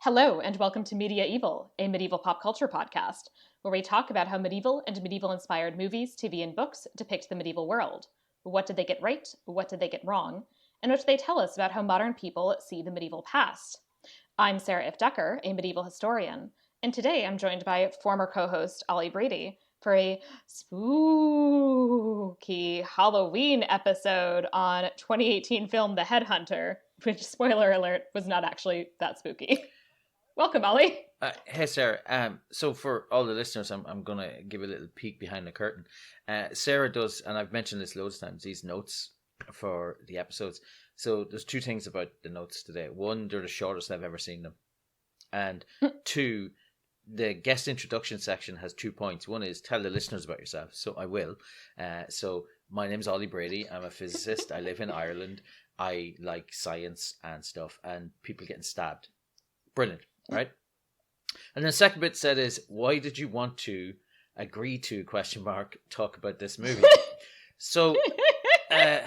Hello, and welcome to Media-eval, a medieval pop culture podcast, where we talk about how medieval and medieval-inspired movies, TV, and books depict the medieval world. What did they get right? What did they get wrong? And what do they tell us about how modern people see the medieval past? I'm Sarah and Decker, a medieval historian, and today I'm joined by former co-host Ollie Brady for a spooky Halloween episode on 2018 film The Headhunter, which, spoiler alert, was not actually that spooky. Welcome, Ollie. Hey, Sarah. So for all the listeners, I'm going to give a little peek behind the curtain. Sarah does, and I've mentioned this loads of times, these notes for the episodes. So there's two things about the notes today. One, they're the shortest I've ever seen them. And two, the guest introduction section has 2 points. One is tell the listeners about yourself. So I will. So my name's Ollie Brady. I'm a physicist. I live in Ireland. I like science and stuff and people getting stabbed. Brilliant. Right? And then the second bit said is, why did you want to agree to, ? Talk about this movie? So, this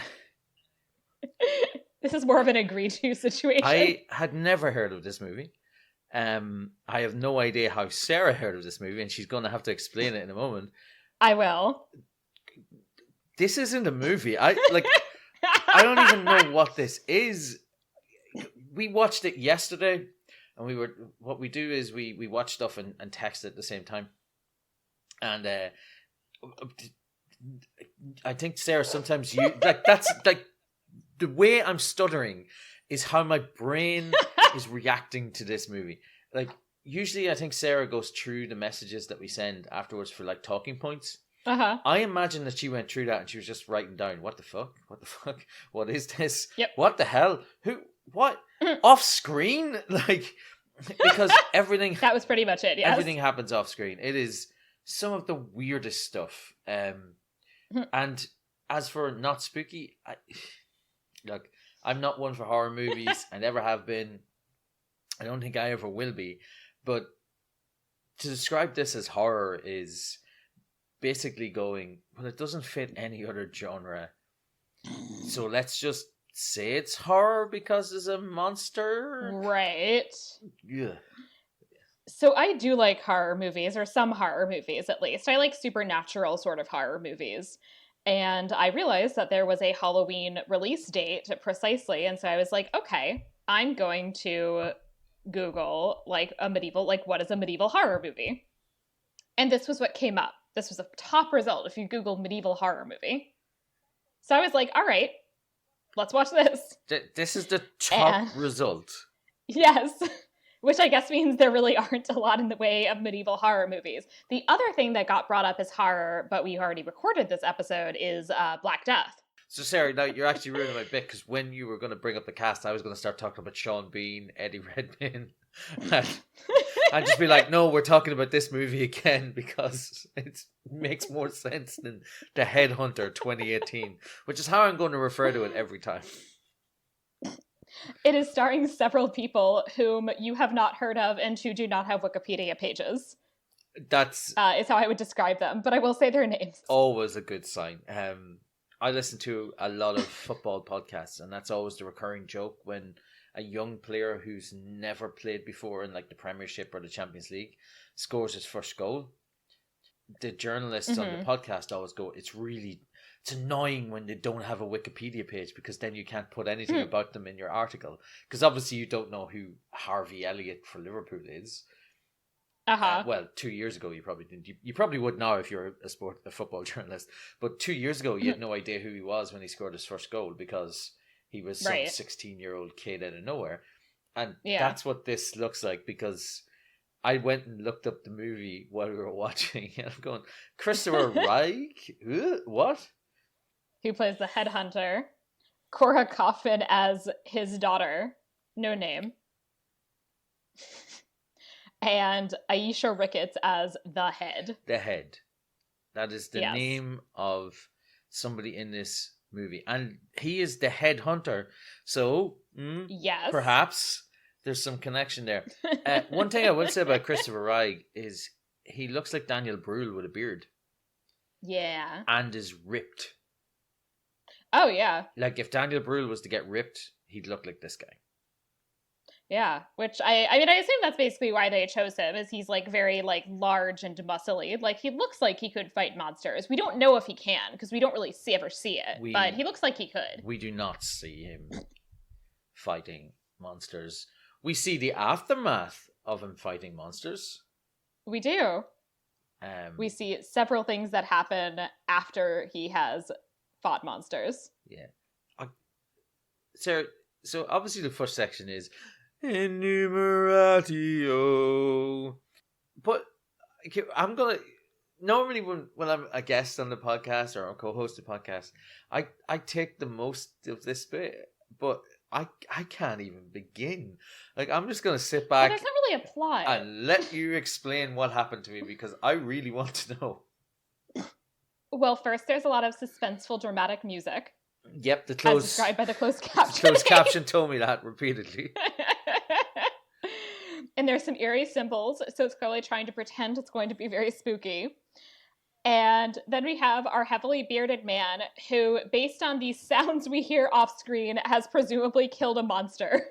is more of an agree to situation. I had never heard of this movie. I have no idea how Sarah heard of this movie, and she's going to have to explain it in a moment. I will. This isn't a movie. I don't even know what this is. We watched it yesterday. And what we do is we watch stuff and text at the same time. And I think, Sarah, sometimes that's the way I'm stuttering is how my brain is reacting to this movie. Like, usually I think Sarah goes through the messages that we send afterwards for like talking points. Uh-huh. I imagine that she went through that and she was just writing down, what the fuck? What is this? Yep. What the hell? What? Off screen? Like, because everything... That was pretty much it, yes. Everything happens off screen. It is some of the weirdest stuff. And as for not spooky, I'm not one for horror movies. I never have been. I don't think I ever will be. But to describe this as horror is basically going, well, it doesn't fit any other genre. So let's just say it's horror because there's a monster. Right. Yeah. So I do like horror movies, or some horror movies at least. I like supernatural sort of horror movies. And I realized that there was a Halloween release date precisely. And so I was like, okay, I'm going to Google what is a medieval horror movie? And this was what came up. This was a top result if you Google medieval horror movie. So I was like, all right, let's watch this. This is the top result. Yes. Which I guess means there really aren't a lot in the way of medieval horror movies. The other thing that got brought up as horror, but we already recorded this episode, is Black Death. So, Sarah, now you're actually ruining my bit, because when you were going to bring up the cast, I was going to start talking about Sean Bean, Eddie Redmayne. I'd just be like, no, we're talking about this movie again, because it makes more sense than The Headhunter 2018, which is how I'm going to refer to it every time. It is starring several people whom you have not heard of and who do not have Wikipedia pages. That's is how I would describe them, but I will say their names. Always a good sign. I listen to a lot of football podcasts, and that's always the recurring joke when a young player who's never played before in like the Premiership or the Champions League scores his first goal. The journalists on the podcast always go, it's annoying when they don't have a Wikipedia page, because then you can't put anything about them in your article. Because obviously you don't know who Harvey Elliott for Liverpool is. Well, 2 years ago you probably didn't. You probably would now if you're a football journalist. But 2 years ago you had no idea who he was when he scored his first goal, because he was some 16-year-old kid out of nowhere. And that's what this looks like, because I went and looked up the movie while we were watching, and I'm going, Christopher Reich? What? Who plays the headhunter. Cora Coffin as his daughter. No name. And Aisha Ricketts as the head. The head. That is the name of somebody in this movie. And he is the headhunter. So, yes, perhaps there's some connection there. One thing I will say about Christopher Reich is he looks like Daniel Brühl with a beard. Yeah. And is ripped. Oh, yeah. Like, if Daniel Brühl was to get ripped, he'd look like this guy. Yeah, which I mean, I assume that's basically why they chose him, is he's like very like large and muscly. Like he looks like he could fight monsters. We don't know if he can because we don't really ever see it, but We he looks like he could. we do not see him fighting monsters. We see the aftermath of him fighting monsters. We do. We see several things that happen after he has fought monsters. Yeah. Sarah, so obviously the first section is enumeratio. But I'm going to... Normally when I'm a guest on the podcast or a co-host of the podcast, I take the most of this bit, but I can't even begin. Like, I'm just going to sit back... But there's not really a plot. And let you explain what happened to me, because I really want to know. Well, first, there's a lot of suspenseful, dramatic music. Yep, the closed... As described by the closed caption. The closed caption told me that repeatedly. And there's some eerie symbols, so it's clearly trying to pretend it's going to be very spooky. And then we have our heavily bearded man who, based on these sounds we hear off screen, has presumably killed a monster.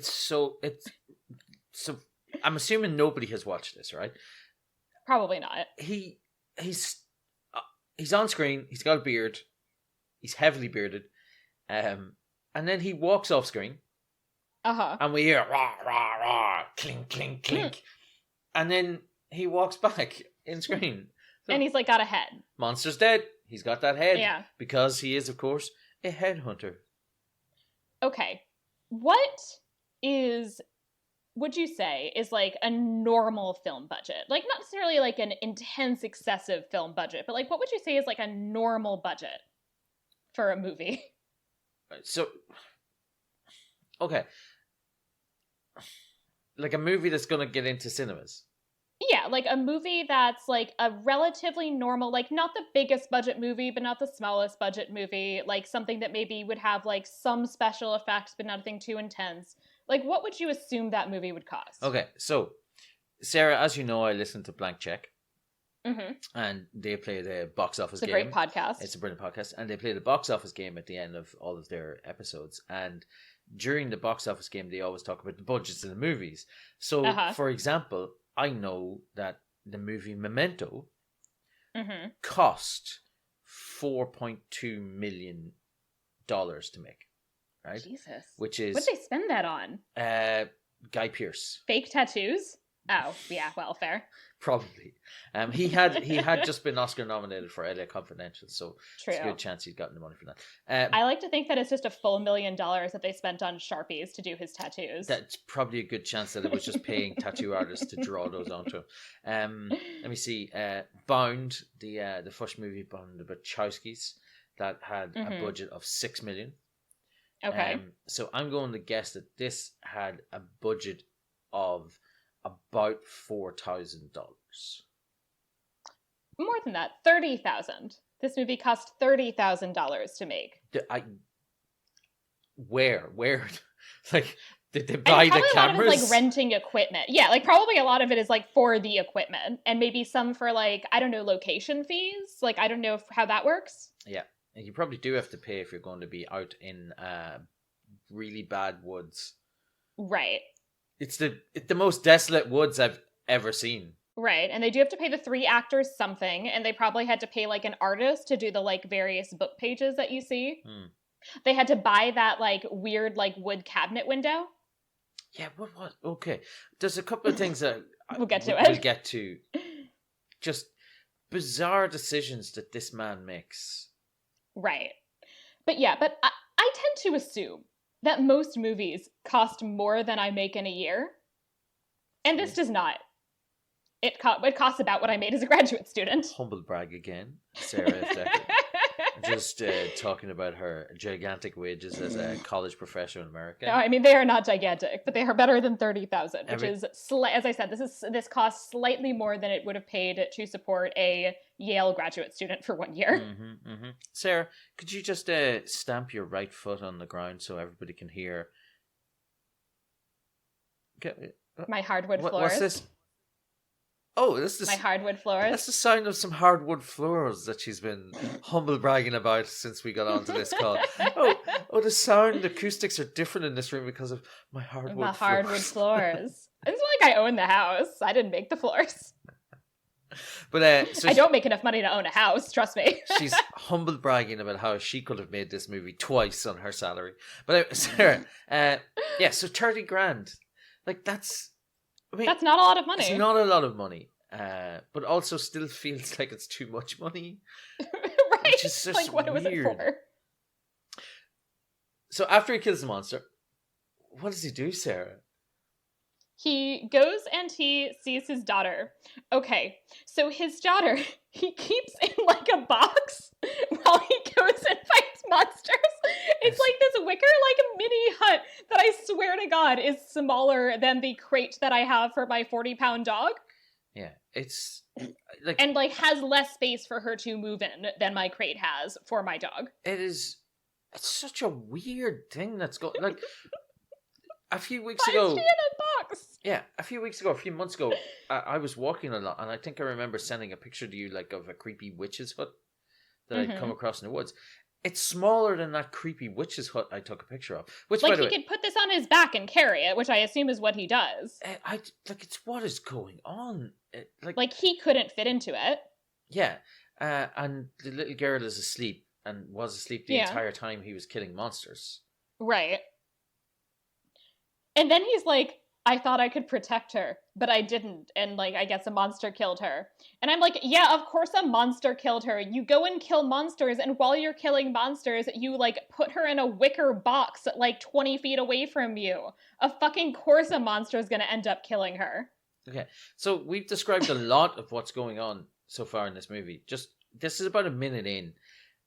So I'm assuming nobody has watched this, right? Probably not. He's on screen, he's got a beard, he's heavily bearded, and then he walks off screen. And we hear rah, rah, rah, clink, clink, clink. And then he walks back in screen. So, and he's like got a head. Monster's dead. He's got that head. Yeah. Because he is, of course, a headhunter. Okay. What would you say is like a normal film budget? Like not necessarily like an intense, excessive film budget, but like what would you say is like a normal budget for a movie? So, okay. Like a movie that's going to get into cinemas. Yeah, like a movie that's like a relatively normal, like not the biggest budget movie, but not the smallest budget movie. Like something that maybe would have like some special effects, but nothing too intense. Like what would you assume that movie would cost? Okay, so Sarah, as you know, I listen to Blank Check. Mm-hmm. And they play the box office game. It's a great podcast. It's a brilliant podcast. And they play the box office game at the end of all of their episodes. And during the box office game, they always talk about the budgets of the movies. So, for example, I know that the movie Memento cost $4.2 million to make. Right? Jesus. Which is... What'd they spend that on? Guy Pearce. Fake tattoos? Oh, yeah, well, fair. Probably. He had just been Oscar nominated for LA Confidential, so True. It's a good chance he'd gotten the money for that. I like to think that it's just a full $1 million that they spent on Sharpies to do his tattoos. That's probably a good chance that it was just paying tattoo artists to draw those onto him. Let me see. Bound, the first movie Bound, the Wachowskis, that had a budget of $6 million. Okay. So I'm going to guess that this had a budget of about $4,000. More than that, $30,000. This movie cost $30,000 to make. Where? Like, did they buy the cameras? A lot of it is like renting equipment. Yeah, like probably a lot of it is like for the equipment, and maybe some for like, I don't know, location fees. Like I don't know how that works. Yeah, and you probably do have to pay if you're going to be out in really bad woods. Right. It's the most desolate woods I've ever seen. Right, and they do have to pay the 3 actors something, and they probably had to pay like an artist to do the like various book pages that you see. They had to buy that like weird like wood cabinet window. Yeah, what? Okay, there's a couple of things that we'll get to. We'll get to. Just bizarre decisions that this man makes. Right, but I tend to assume that most movies cost more than I make in a year. And this does not. It costs about what I made as a graduate student. Humble brag again, Sarah Decker. Just talking about her gigantic wages as a college professor in America. No, I mean, they are not gigantic, but they are better than $30,000, which is, as I said, this costs slightly more than it would have paid to support a Yale graduate student for 1 year. Sarah, could you just stamp your right foot on the ground so everybody can hear? My hardwood floors. What's this? Oh, this My is hardwood that's floors. the sound of some hardwood floors that she's been humble bragging about since we got onto this call. Oh, the sound acoustics are different in this room because of my The hardwood hardwood floors. floors. It's like I own the house. I didn't make the floors. But so I don't make enough money to own a house, trust me. she's humble bragging about how she could have made this movie twice on her salary. But Sarah, yeah, so 30 grand. Like that's, I mean, That's not a lot of it's money. not a lot of money. But also still feels like it's too much money. Right? Which is just like, what was it weird. for? So after he kills the monster, what does he do, Sarah? He goes and he sees his daughter. Okay, so his daughter, he keeps in like a box while he goes and fights monsters. It's like this wicker, like mini hut that I swear to God is smaller than the crate that I have for my 40-pound dog. Yeah, it's like, and like has less space for her to move in than my crate has for my dog. it's such a weird thing that's going, like, a few weeks Why ago. is she in a box? Yeah, a few months ago, I was walking a lot, and I think I remember sending a picture to you, like, of a creepy witch's hut that I'd come across in the woods. It's smaller than that creepy witch's hut I took a picture of. Which, like, by the he way, could put this on his back and carry it, which I assume is what he does. it's what is going on? Like he couldn't fit into it. Yeah, and the little girl is asleep and was asleep the entire time he was killing monsters. Right. And then he's like, I thought I could protect her, but I didn't. And like, I guess a monster killed her. And I'm like, yeah, of course a monster killed her. You go and kill monsters, and while you're killing monsters, you like put her in a wicker box like 20 feet away from you. Of fucking course a monster is going to end up killing her. Okay, so we've described a lot of what's going on so far in this movie. This is about a minute in.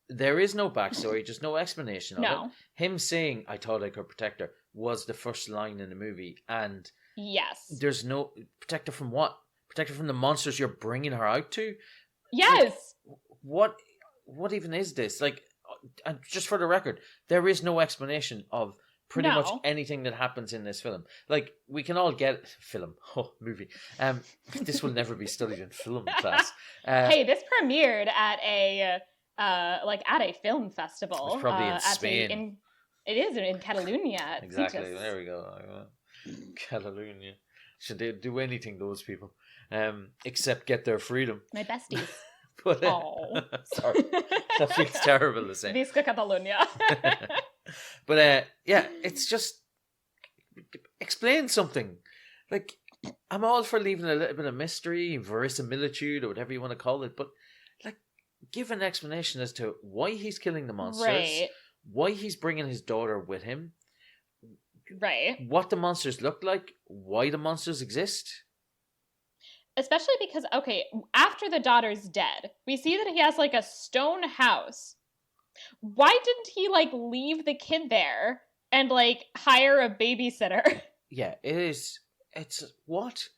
There is no backstory, just no explanation of it. Him saying, I thought I could protect her, was the first line in the movie. And yes, there's no... Protect her from what? Protect her from the monsters you're bringing her out to? Yes! Like, what even is this? Like, and just for the record, there is no explanation of pretty much anything that happens in this film. Like, we can all get... movie. This will never be studied in film class. Hey, this premiered at a film festival. It's probably in Spain. It is in Catalonia. Exactly. There we go. Catalonia. Should they do anything, those people? Except get their freedom. My besties. But, sorry. That feels terrible to say. Visca Catalonia. But yeah, it's just... Explain something. Like, I'm all for leaving a little bit of mystery, verisimilitude, or whatever you want to call it, but like, give an explanation as to why he's killing the monsters, right. Why he's bringing his daughter with him, right? What the monsters look like, why the monsters exist. Especially because, okay, after the daughter's dead, we see that he has like a stone house. Why didn't he like leave the kid there and like hire a babysitter? Yeah, it's what?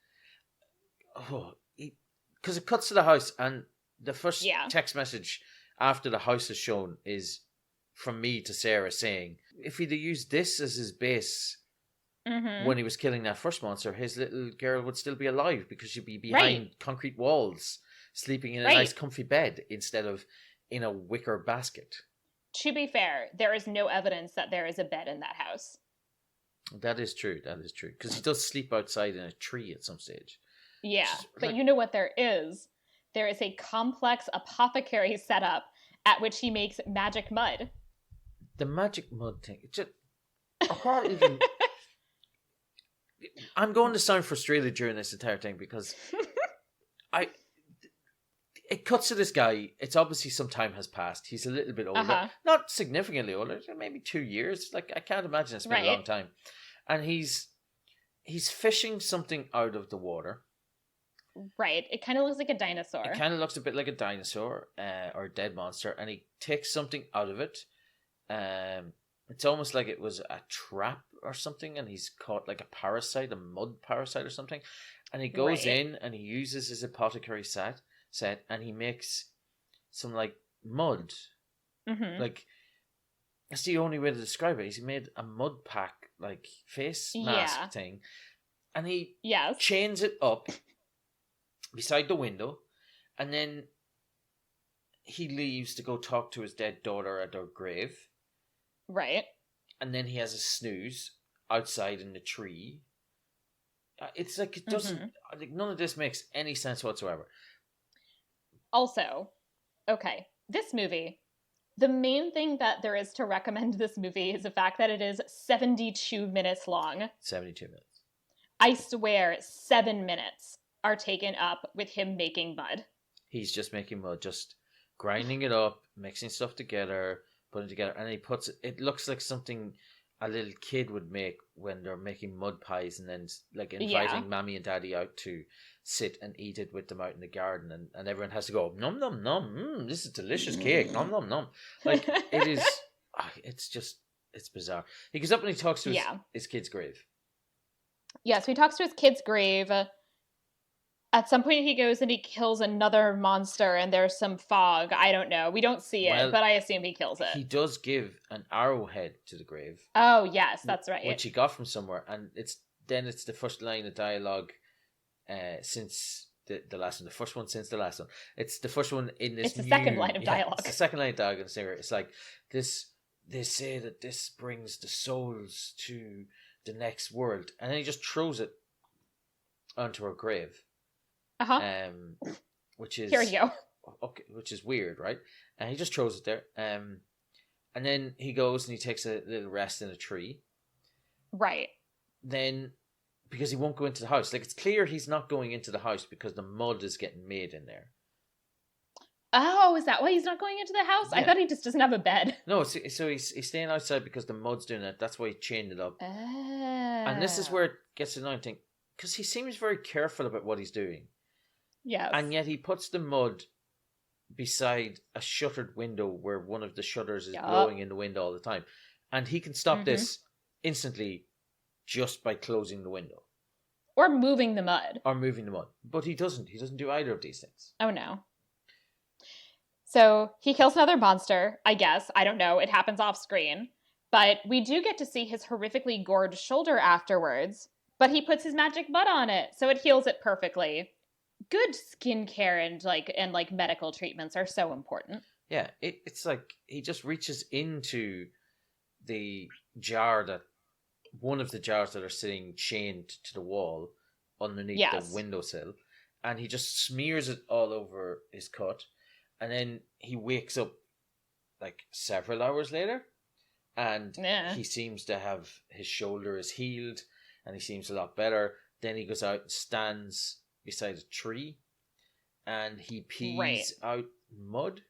Oh, because it cuts to the house, and the first text message after the house is shown is from me to Sarah saying, if he'd have used this as his base when he was killing that first monster, his little girl would still be alive because she'd be behind concrete walls, sleeping in a nice comfy bed instead of in a wicker basket. To be fair, there is no evidence that there is a bed in that house. That is true. Because he does sleep outside in a tree at some stage. Yeah, but you know what there is? There is a complex apothecary setup at which he makes magic mud. The magic mud thing. I can't even... I'm going to sound frustrated during this entire thing because it cuts to this guy. It's obviously some time has passed. He's a little bit older. Not significantly older, maybe 2 years. Like, I can't imagine it's been a long time. And he's fishing something out of the water. Right. It kind of looks like a dinosaur. It kind of looks a bit like a dinosaur or a dead monster. And he takes something out of it. It's almost like it was a trap or something, and he's caught like a parasite, a mud parasite or something. And he goes in and he uses his apothecary set, and he makes some like mud. Like, that's the only way to describe it. He's made a mud pack, like face mask thing, and he chains it up beside the window, and then he leaves to go talk to his dead daughter at her grave. Right. And then he has a snooze outside in the tree. It's like it doesn't. Like, none of this makes any sense whatsoever. Also, okay, this movie. The main thing that there is to recommend this movie is the fact that it is 72 minutes long. 72 minutes. I swear 7 minutes are taken up with him making mud. He's just making mud, just grinding it up, mixing stuff together, putting it together, and he puts it looks like something a little kid would make when they're making mud pies and then like inviting mommy and daddy out to sit and eat it with them out in the garden, and everyone has to go nom nom nom, this is delicious cake, nom nom nom. Like it is it's bizarre. He goes up and he talks to his kid's grave. So he talks to his kid's grave. At some point he goes and he kills another monster and there's some fog. I don't know. We don't see it, but I assume he kills it. He does give an arrowhead to the grave. Oh, yes, that's right. Which he got from somewhere. And it's the first line of dialogue since the last one. The first one since the last one. It's the first one in this It's the second line of dialogue. It's the second line of dialogue in the singer. It's like, this. They say that this brings the souls to the next world. And then he just throws it onto her grave. Which is here you go. Okay, which is weird, right? And he just throws it there. And then he goes and he takes a little rest in a tree. Right. Then, because he won't go into the house, like it's clear he's not going into the house because the mud is getting made in there. Oh, is that why he's not going into the house? Yeah. I thought he just doesn't have a bed. No, so he's staying outside because the mud's doing it. That's why he chained it up. And this is where it gets annoying, because he seems very careful about what he's doing. Yes. And yet he puts the mud beside a shuttered window where one of the shutters is blowing in the wind all the time. And he can stop this instantly just by closing the window. Or moving the mud. But he doesn't. He doesn't do either of these things. Oh, no. So he kills another monster, I guess. I don't know. It happens off screen. But we do get to see his horrifically gored shoulder afterwards. But he puts his magic mud on it, so it heals it perfectly. Good skincare and medical treatments are so important. Yeah, it's like he just reaches into the jar one of the jars that are sitting chained to the wall underneath the windowsill, and he just smears it all over his cut, and then he wakes up like several hours later, and he seems to have his shoulder is healed, and he seems a lot better. Then he goes out and stands beside a tree, and he pees out mud.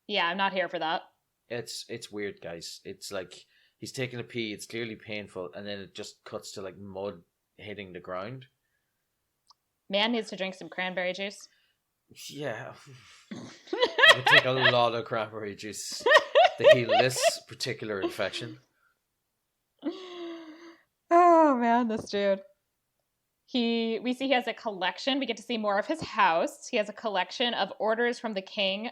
Yeah, I'm not here for that. It's weird, guys. It's like he's taking a pee, it's clearly painful, and then it just cuts to like mud hitting the ground. Man needs to drink some cranberry juice. Yeah. It would take a lot of cranberry juice to heal this particular infection. Oh man, this dude. We see he has a collection. We get to see more of his house. He has a collection of orders from the king.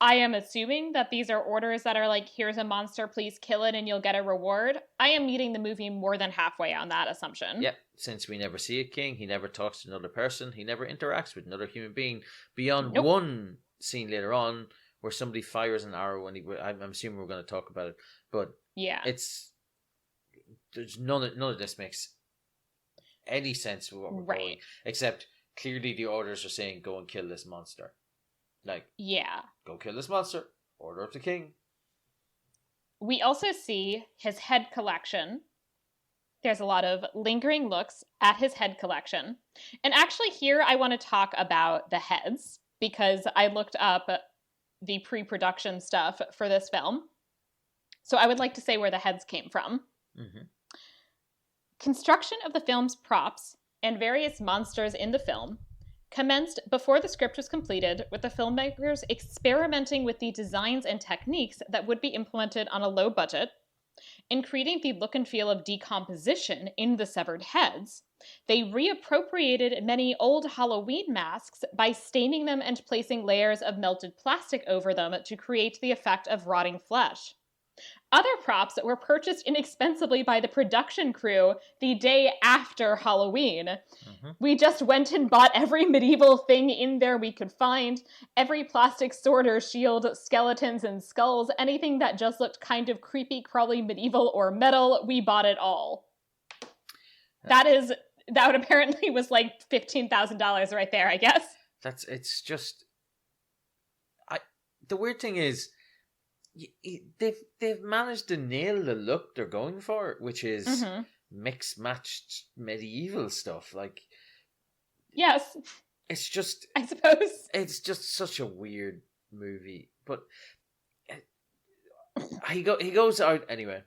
I am assuming that these are orders that are like, here's a monster, please kill it and you'll get a reward. I am meeting the movie more than halfway on that assumption. Yep, since we never see a king, he never talks to another person, he never interacts with another human being beyond one scene later on where somebody fires an arrow and I'm assuming we're going to talk about it. But yeah, there's none of this makes any sense with what we're going, except clearly the orders are saying go and kill this monster. Like, go kill this monster, order of the king. We also see his head collection. There's a lot of lingering looks at his head collection. And actually here I want to talk about the heads, because I looked up the pre-production stuff for this film. So I would like to say where the heads came from. Mm-hmm. Construction of the film's props and various monsters in the film commenced before the script was completed, with the filmmakers experimenting with the designs and techniques that would be implemented on a low budget. In creating the look and feel of decomposition in the severed heads, they reappropriated many old Halloween masks by staining them and placing layers of melted plastic over them to create the effect of rotting flesh. Other props were purchased inexpensively by the production crew the day after Halloween. Mm-hmm. We just went and bought every medieval thing in there we could find. Every plastic sword or shield, skeletons and skulls, anything that just looked kind of creepy, crawly, medieval, or metal, we bought it all. That apparently was like $15,000 right there, I guess. It's just... The weird thing is, they've managed to nail the look they're going for, which is mixed matched medieval stuff. Like, yes, it's just, I suppose it's just such a weird movie. But he goes out anyway.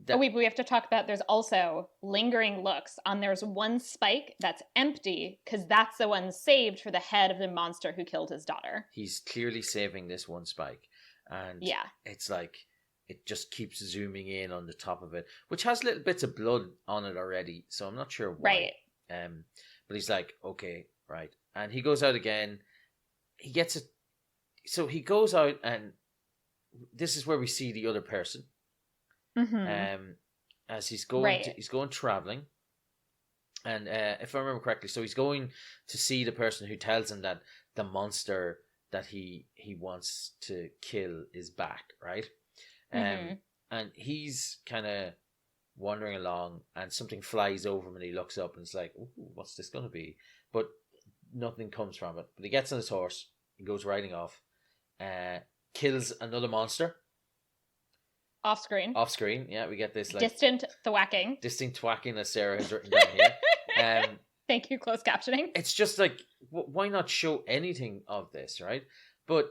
We have to talk about, there's also lingering looks on, there's one spike that's empty because that's the one saved for the head of the monster who killed his daughter. He's clearly saving this one spike, and it's like it just keeps zooming in on the top of it, which has little bits of blood on it already, so I'm not sure why. Right. But he's like, okay, right. And he goes out again. He gets it. So he goes out, and this is where we see the other person. As he's going he's going traveling, and if I remember correctly, so he's going to see the person who tells him that the monster that he wants to kill is back, right? And he's kind of wandering along, and something flies over him, and he looks up, and it's like, ooh, what's this going to be? But nothing comes from it. But he gets on his horse, he goes riding off, kills another monster. Off screen, yeah, we get this like distant thwacking, as Sarah has written down here. Thank you, closed captioning. It's just like, why not show anything of this, right? But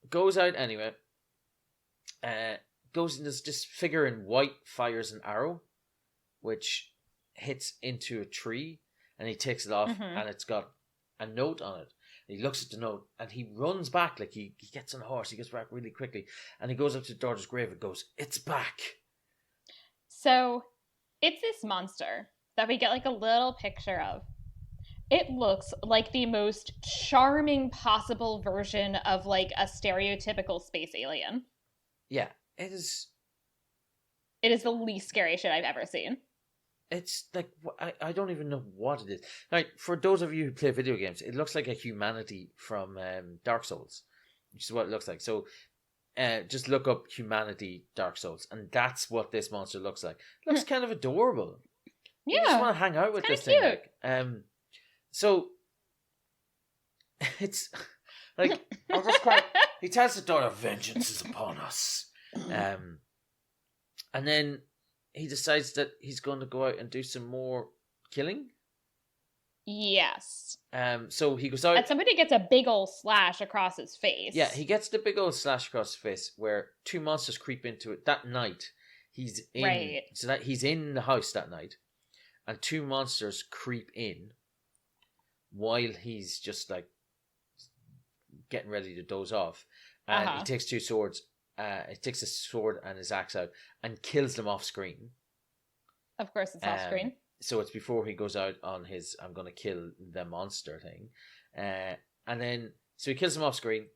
goes out anyway. Goes in this figure in white, fires an arrow, which hits into a tree, and he takes it off, and it's got a note on it. He looks at the note, and he runs back, like he gets on a horse, he gets back really quickly, and he goes up to the daughter's grave and goes, "It's back." So, it's this monster that we get like a little picture of. It looks like the most charming possible version of like a stereotypical space alien. Yeah, it is. It is the least scary shit I've ever seen. It's like, I don't even know what it is. Like, for those of you who play video games, it looks like a humanity from Dark Souls, which is what it looks like. So just look up humanity Dark Souls, and that's what this monster looks like. It looks kind of adorable. Yeah, you just want to hang out with this thing. Like, so it's like, I'll just cry. He tells the daughter, "Vengeance is upon us," and then he decides that he's going to go out and do some more killing. Yes. So he goes out. And somebody gets a big old slash across his face. Yeah, he gets the big old slash across his face where two monsters creep into it that night. He's in. Right. So that he's in the house that night, and two monsters creep in while he's just like getting ready to doze off, and he takes two swords. He takes his sword and his axe out and kills them off screen. Of course, it's off screen. So it's before he goes out on his "I'm going to kill the monster" thing. And then, so he kills them off screen,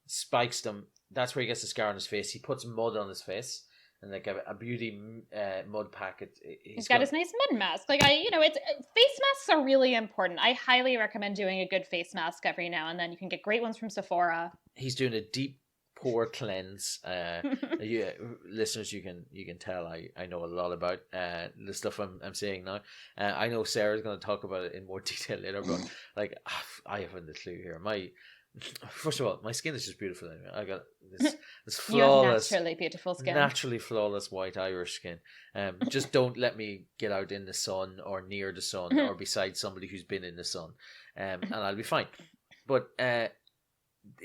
spikes them. That's where he gets the scar on his face. He puts mud on his face and like a beauty mud packet. He's got his nice mud mask. Like, it's face masks are really important. I highly recommend doing a good face mask every now and then. You can get great ones from Sephora. He's doing a deep pore cleanse. Yeah, listeners, you can tell I know a lot about the stuff I'm saying now. I know Sarah's going to talk about it in more detail later, but like, I haven't a clue here. First of all, my skin is just beautiful. Anyway, I got this flawless, naturally flawless white Irish skin. Just don't let me get out in the sun or near the sun or beside somebody who's been in the sun, and I'll be fine. But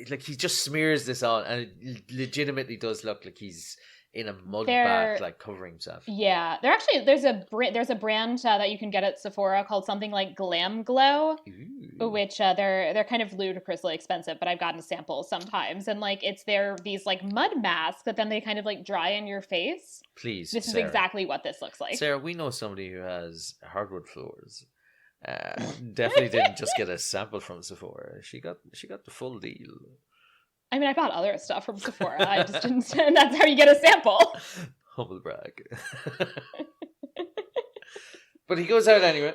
like, he just smears this on, and it legitimately does look like he's in a mud bath, like covering himself. Yeah, there's a brand that you can get at Sephora called something like Glam Glow, which they're kind of ludicrously expensive, but I've gotten samples sometimes, and like these like mud masks that then they kind of like dry in your face. Please, this Sarah. Is exactly what this looks like. Sarah, we know somebody who has hardwood floors. Definitely didn't just get a sample from Sephora. She got the full deal. I mean, I bought other stuff from Sephora. I just didn't. That's how you get a sample. Humble brag. But he goes out anyway.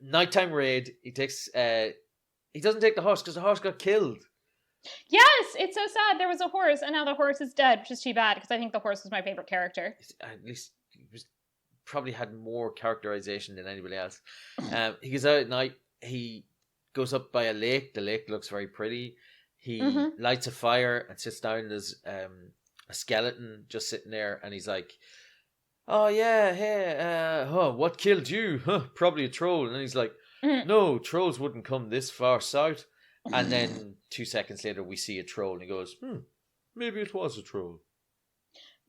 Nighttime raid. He takes. He doesn't take the horse because the horse got killed. Yes, it's so sad. There was a horse, and now the horse is dead, which is too bad because I think the horse was my favorite character. At least he was probably had more characterization than anybody else. He goes out at night. He goes up by a lake. The lake looks very pretty. He lights a fire and sits down. There's a skeleton just sitting there, and he's like, "Oh yeah, hey, what killed you? Huh, probably a troll." And he's like, "No, trolls wouldn't come this far south." And then 2 seconds later, we see a troll, and he goes, "Maybe it was a troll."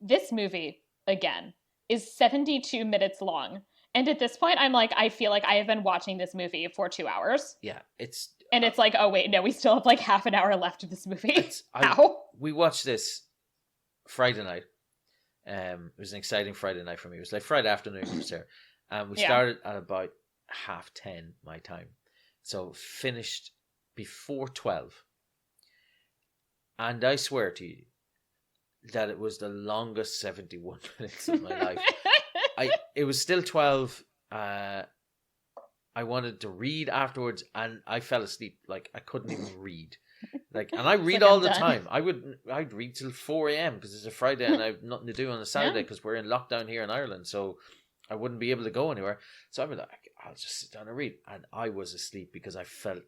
This movie, again, is 72 minutes long. And at this point, I'm like, I feel like I have been watching this movie for 2 hours. Yeah, it's... And it's like, oh wait, no, we still have like half an hour left of this movie. How? We watched this Friday night. It was an exciting Friday night for me. It was like Friday afternoon for Sarah. And we started at about 10:30 my time. So finished before 12. And I swear to you that it was the longest 71 minutes of my life. It was still 12. I wanted to read afterwards, and I fell asleep. Like, I couldn't even read. Like, and I read all the time. I'd read till 4 a.m. because it's a Friday and I have nothing to do on a Saturday because we're in lockdown here in Ireland, so I wouldn't be able to go anywhere. So I'd be like, I'll just sit down and read. And I was asleep because I felt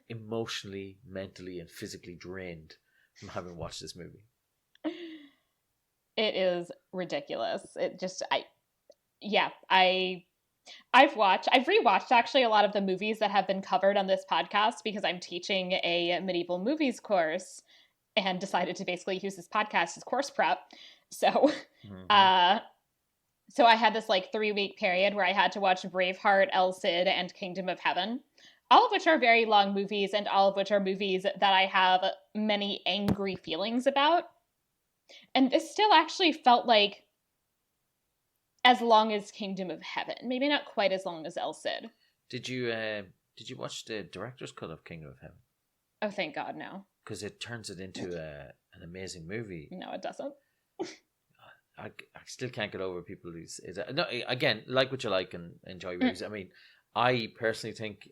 emotionally, mentally, and physically drained from having watched this movie. It is ridiculous. I've rewatched actually a lot of the movies that have been covered on this podcast because I'm teaching a medieval movies course and decided to basically use this podcast as course prep. So, so I had this like 3-week period where I had to watch Braveheart, El Cid, and Kingdom of Heaven, all of which are very long movies and all of which are movies that I have many angry feelings about. And this still actually felt like as long as Kingdom of Heaven. Maybe not quite as long as El Cid. Did you watch the director's cut of Kingdom of Heaven? Oh, thank God, no. Because it turns it into an amazing movie. No, it doesn't. I still can't get over people who say that. No, again, like what you like and enjoy movies. I mean, I personally think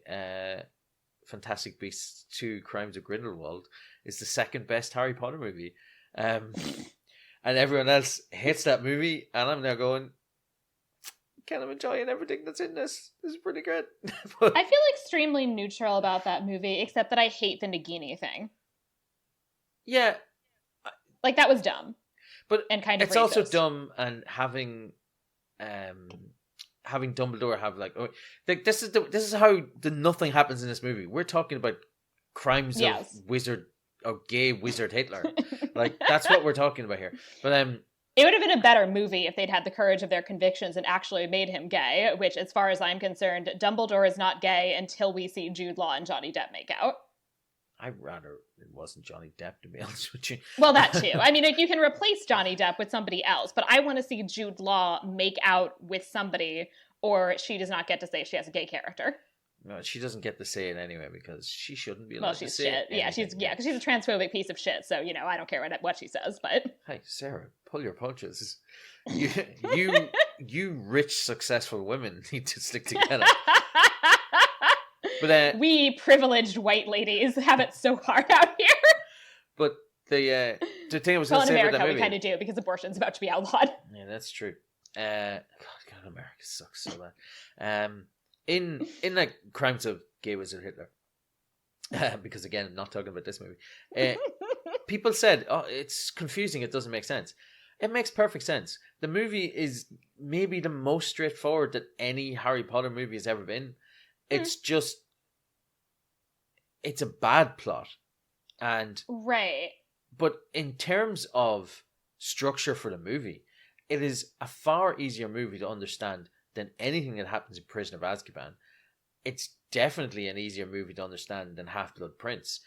Fantastic Beasts 2 Crimes of Grindelwald is the second best Harry Potter movie. And everyone else hates that movie, and I'm now going, kind of enjoying everything that's in this. This is pretty good. But I feel extremely neutral about that movie, except that I hate the Nagini thing. Yeah. Like, that was dumb. But and kind of it's racist. Also dumb, and having Dumbledore have like this is how the nothing happens in this movie. We're talking about crimes of wizard or gay wizard Hitler. Like, that's what we're talking about here. But it would have been a better movie if they'd had the courage of their convictions and actually made him gay, which, as far as I'm concerned, Dumbledore is not gay until we see Jude Law and Johnny Depp make out. I'd rather it wasn't Johnny Depp, to be honest with you. Well, that too. I mean, you can replace Johnny Depp with somebody else, but I want to see Jude Law make out with somebody, or she does not get to say she has a gay character. No, she doesn't get to say it anyway because she shouldn't be allowed to say it. Yeah, because she's a transphobic piece of shit. So, I don't care what she says. But hey, Sarah, pull your punches. You rich, successful women need to stick together. But we privileged white ladies have it so hard out here. But the thing I was going going to say about that movie, we kind of do because abortion's about to be outlawed. Yeah, that's true. God, America sucks so bad. In like Crimes of Gay Wizard Hitler, because again, I'm not talking about this movie. People said, "Oh, it's confusing. It doesn't make sense." It makes perfect sense. The movie is maybe the most straightforward that any Harry Potter movie has ever been. It's just, it's a bad plot, and right. But in terms of structure for the movie, it is a far easier movie to understand than anything that happens in Prison of Azkaban. It's definitely an easier movie to understand than Half-Blood Prince.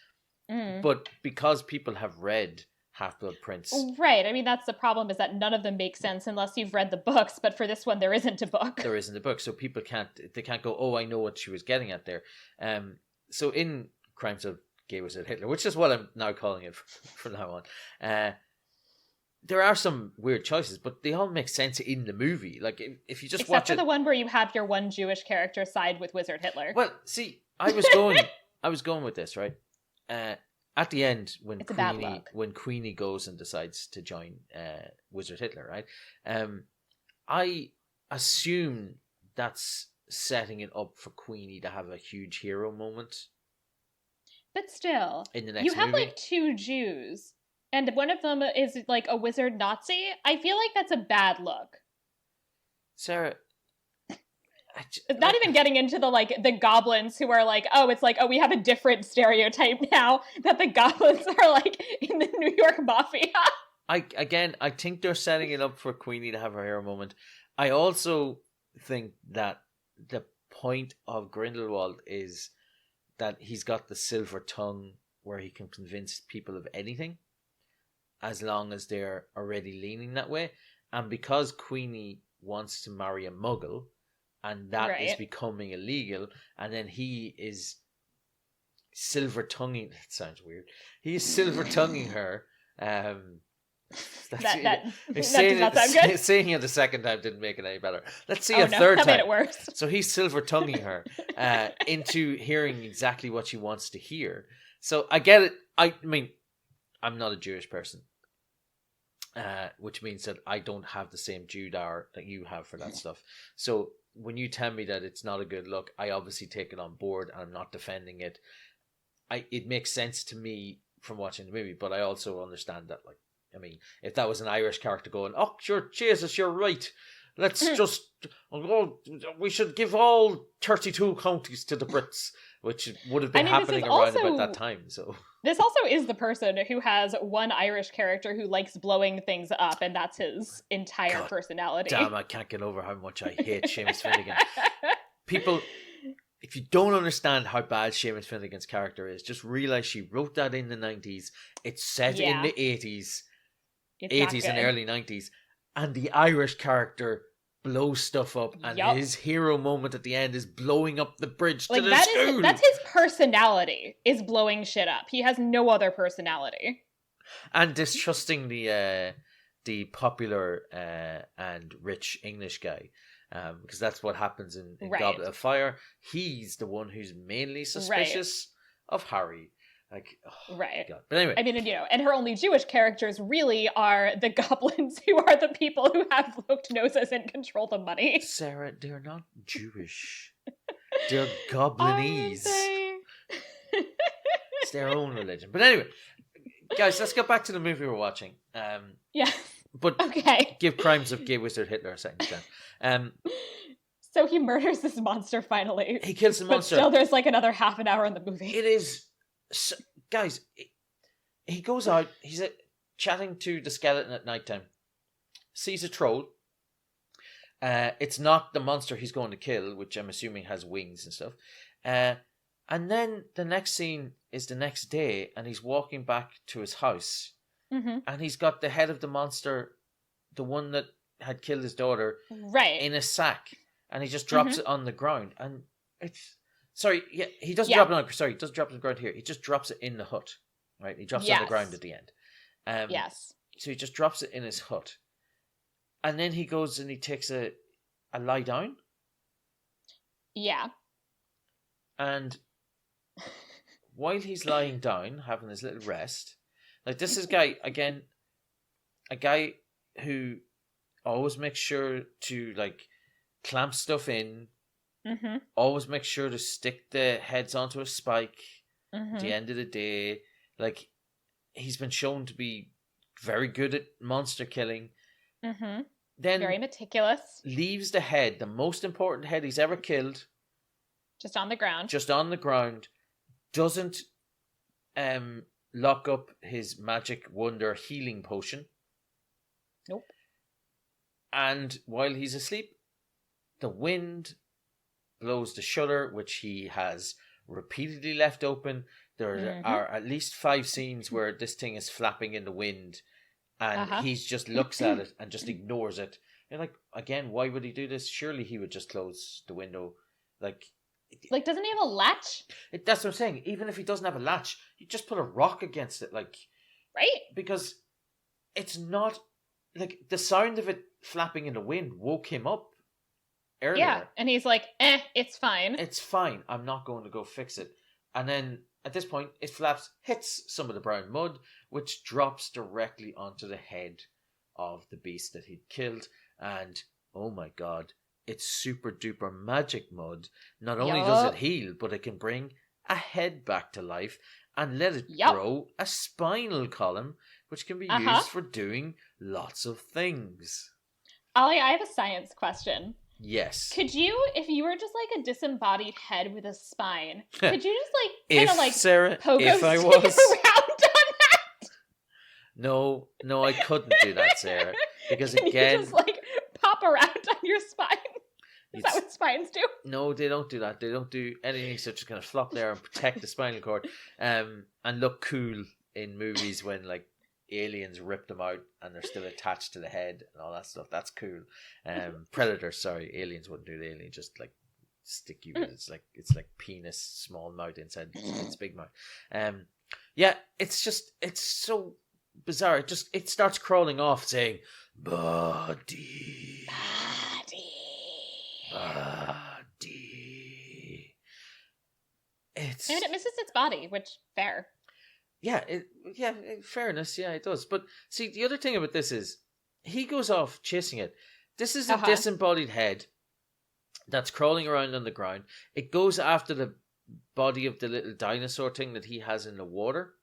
But because people have read Half-Blood Prince... Right. I mean, that's the problem, is that none of them make sense unless you've read the books. But for this one, there isn't a book. There isn't a book. So people can't go, oh, I know what she was getting at there. So in Crimes of Gay Wizard Hitler, which is what I'm now calling it from now on. There are some weird choices, but they all make sense in the movie. Like, if you just Except watch for it... the one where you have your one Jewish character side with Wizard Hitler. Well, see, I was going with this, right? At the end, when Queenie goes and decides to join Wizard Hitler, right? I assume that's setting it up for Queenie to have a huge hero moment. But still, in the next you have movie. like 2 Jews, and one of them is like a wizard Nazi. I feel like that's a bad look. Sarah, not even getting into the goblins who are like, we have a different stereotype now that the goblins are like in the New York mafia. I think they're setting it up for Queenie to have her hero moment. I also think that the point of Grindlewald is that he's got the silver tongue where he can convince people of anything as long as they're already leaning that way. And because Queenie wants to marry a muggle, and that is becoming illegal, and then he is silver-tonguing... That sounds weird. He is silver-tonguing her. That does not sound good. Saying it the second time didn't make it any better. Let's see a third time. That made it worse. So he's silver-tonguing her into hearing exactly what she wants to hear. So I get it. I mean, I'm not a Jewish person, which means that I don't have the same Judar that you have for that stuff. So when you tell me that it's not a good look, I obviously take it on board, and I'm not defending it. It makes sense to me from watching the movie, but I also understand that, like, I mean, if that was an Irish character going, "Oh, sure, Jesus, you're right. Let's just, we should give all 32 counties to the Brits," which would have been happening around about that time. So this also is the person who has one Irish character who likes blowing things up, and that's his entire personality. Damn, I can't get over how much I hate Seamus Finnegan. People, if you don't understand how bad Seamus Finnegan's character is, just realize she wrote that in the 90s. It's set in the 80s and early 90s, and the Irish character blows stuff up, and his hero moment at the end is blowing up the bridge to the school. That's his personality, is blowing shit up. He has no other personality. And distrusting the popular and rich English guy, because that's what happens in Goblet of Fire. He's the one who's mainly suspicious of Harry. Like, God. But anyway, I mean, and her only Jewish characters really are the goblins, who are the people who have hooked noses and control the money. Sarah, they're not Jewish. They're Goblinese. It's their own religion. But anyway, guys, let's get back to the movie we're watching. But give Crimes of Gay Wizard Hitler a second chance. So he murders this monster finally. He kills the monster. But still, there's like another half an hour in the movie. It is... So, guys, he goes out, he's chatting to the skeleton at nighttime, sees a troll. It's not the monster he's going to kill, which I'm assuming has wings and stuff. And then the next scene is the next day, and he's walking back to his house, and he's got the head of the monster, the one that had killed his daughter, in a sack, and he just drops it on the ground, and it's... Sorry, he doesn't drop it on. Sorry, he doesn't drop it on the ground here. He just drops it in the hut, right? He drops it on the ground at the end. So he just drops it in his hut, and then he goes and he takes a lie down. Yeah. And while he's lying down, having his little rest, like, this is a guy who always makes sure to, like, clamp stuff in. Always make sure to stick the heads onto a spike at the end of the day. Like, he's been shown to be very good at monster killing. Then very meticulous. Leaves the head, the most important head he's ever killed, just on the ground. Doesn't lock up his magic wonder healing potion. Nope. And while he's asleep, the wind blows the shutter, which he has repeatedly left open. There are at least 5 scenes where this thing is flapping in the wind, and he just looks at it and just ignores it. You're like, again, why would he do this? Surely he would just close the window. Like, Like, doesn't he have a latch? That's what I'm saying. Even if he doesn't have a latch, you just put a rock against it, like, right? Because it's not like the sound of it flapping in the wind woke him up earlier. Yeah, and he's like, it's fine. It's fine. I'm not going to go fix it. And then at this point, it flaps, hits some of the brown mud, which drops directly onto the head of the beast that he'd killed. And oh my god, it's super duper magic mud. Not only does it heal, but it can bring a head back to life and let it grow a spinal column, which can be used for doing lots of things. Ollie, I have a science question. Yes. Could you, if you were just like a disembodied head with a spine, could you just like kind of like Sarah, if I was around on that? No, I couldn't do that, Sarah. Because Can again, you just like pop around on your spine? Is that what spines do? No, they don't do that. They don't do anything such as kind of flop there and protect the spinal cord, and look cool in movies when like aliens rip them out and they're still attached to the head and all that stuff. That's cool. Predators, sorry, aliens wouldn't do the alien, just like stick you with it's like penis, small mouth inside its big mouth. Yeah, it's so bizarre. It starts crawling off saying body. And it misses its body, which fair. Yeah, fairness, yeah, it does. But see, the other thing about this is he goes off chasing it. This is a disembodied head that's crawling around on the ground. It goes after the body of the little dinosaur thing that he has in the water.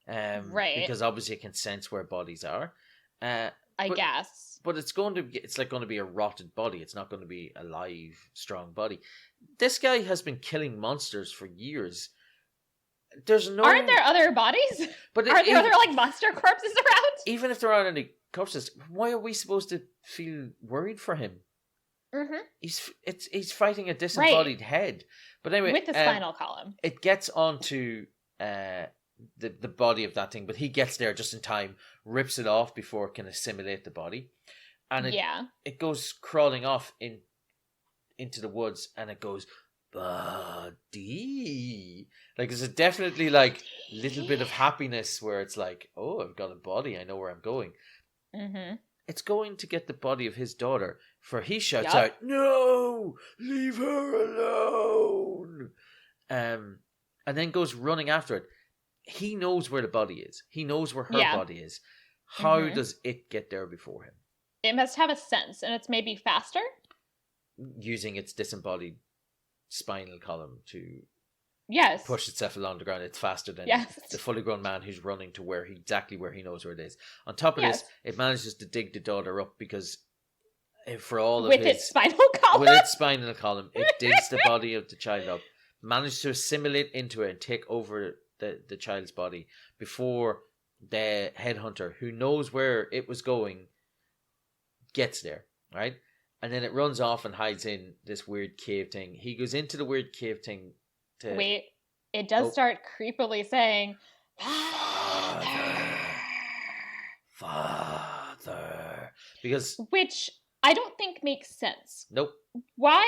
Right. Because obviously it can sense where bodies are. I guess. But it's going to be a rotted body. It's not going to be a live, strong body. This guy has been killing monsters for years. Aren't there other bodies? But aren't there other like monster corpses around? Even if there aren't any corpses, why are we supposed to feel worried for him? Mm-hmm. He's fighting a disembodied head. But anyway, with the spinal column, it gets onto the body of that thing, but he gets there just in time, rips it off before it can assimilate the body, and it goes crawling off into the woods, and it goes body. Like there's definitely like a little bit of happiness where it's like, oh, I've got a body, I know where I'm going. Mm-hmm. It's going to get the body of his daughter, for he shouts out, "No, leave her alone!" And then goes running after it. He knows where the body is. He knows where her body is. How does it get there before him? It must have a sense, and it's maybe faster? Using its disembodied spinal column to push itself along the ground. It's faster than the fully grown man who's running to exactly where he knows where it is. On top of this, it manages to dig the daughter up because for all of its spinal column? With its spinal column, it digs the body of the child up, manages to assimilate into it and take over the child's body before the headhunter, who knows where it was going, gets there, right? And then it runs off and hides in this weird cave thing. He goes into the weird cave thing to... Wait, it does start creepily saying, Father. Because... Which I don't think makes sense. Nope. Why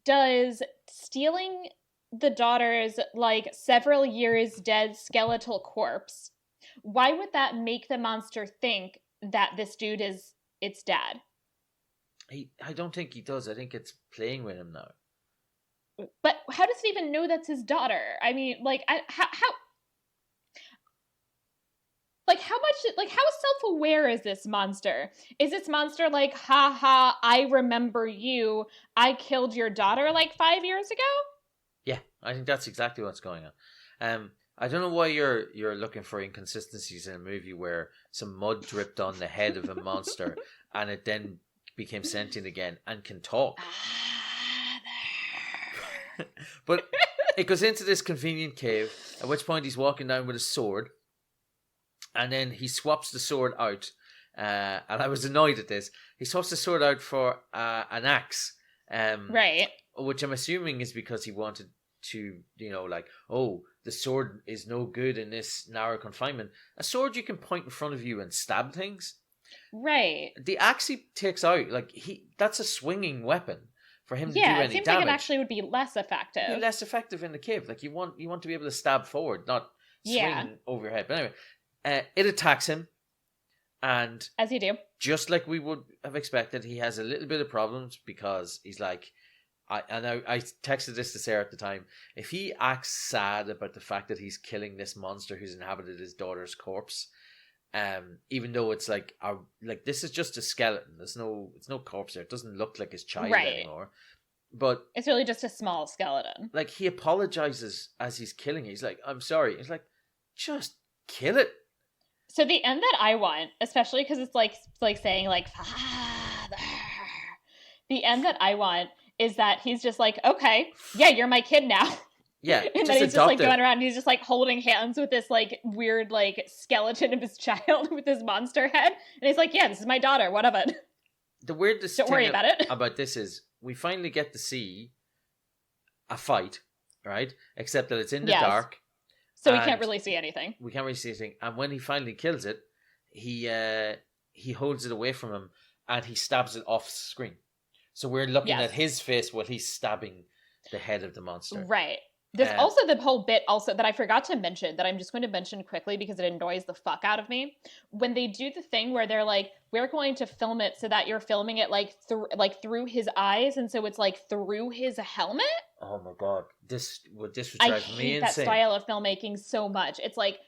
does stealing the daughter's like several years dead skeletal corpse, why would that make the monster think that this dude is its dad? I don't think he does. I think it's playing with him now. But how does it even know that's his daughter? I mean, like, how self-aware is this monster? Is this monster like, ha ha, I remember you, I killed your daughter like 5 years ago? Yeah, I think that's exactly what's going on. I don't know why you're looking for inconsistencies in a movie where some mud dripped on the head of a monster and it then became sentient again and can talk. But it goes into this convenient cave, at which point he's walking down with a sword, and then he swaps the sword out, and I was annoyed at this. He swaps the sword out for an axe. Right. Which I'm assuming is because he wanted to, the sword is no good in this narrow confinement. A sword you can point in front of you and stab things. Right. The axe he takes out, that's a swinging weapon. for him to do Yeah, any it seems damage. like it actually would be less effective. Be less effective in the cave. Like you want to be able to stab forward, not swing over your head. But anyway, it attacks him, and as you do, just like we would have expected, he has a little bit of problems because he's like, I texted this to Sarah at the time. If he acts sad about the fact that he's killing this monster who's inhabited his daughter's corpse, even though it's like this is just a skeleton. It's no corpse there. It doesn't look like his child anymore. But it's really just a small skeleton. Like, he apologizes as he's killing it. He's like, I'm sorry. It's like, just kill it. So the end that I want, especially because it's like saying like father. The end that I want is that he's just like, okay, yeah, you're my kid now. Yeah, and then he's just like going around and he's just like holding hands with this like weird like skeleton of his child with his monster head. And he's like, yeah, this is my daughter. What of it? The weirdest Don't worry about it. About this is we finally get to see a fight, right? Except that it's in the dark. So we can't really see anything. We can't really see anything. And when he finally kills it, he holds it away from him and he stabs it off screen. So we're looking at his face while he's stabbing the head of the monster. Right. There's also the whole bit also that I forgot to mention that I'm just going to mention quickly because it annoys the fuck out of me. When they do the thing where they're like, we're going to film it so that you're filming it like through his eyes, and so it's like through his helmet. Oh my god, this would drive me insane. I hate that style of filmmaking so much. It's like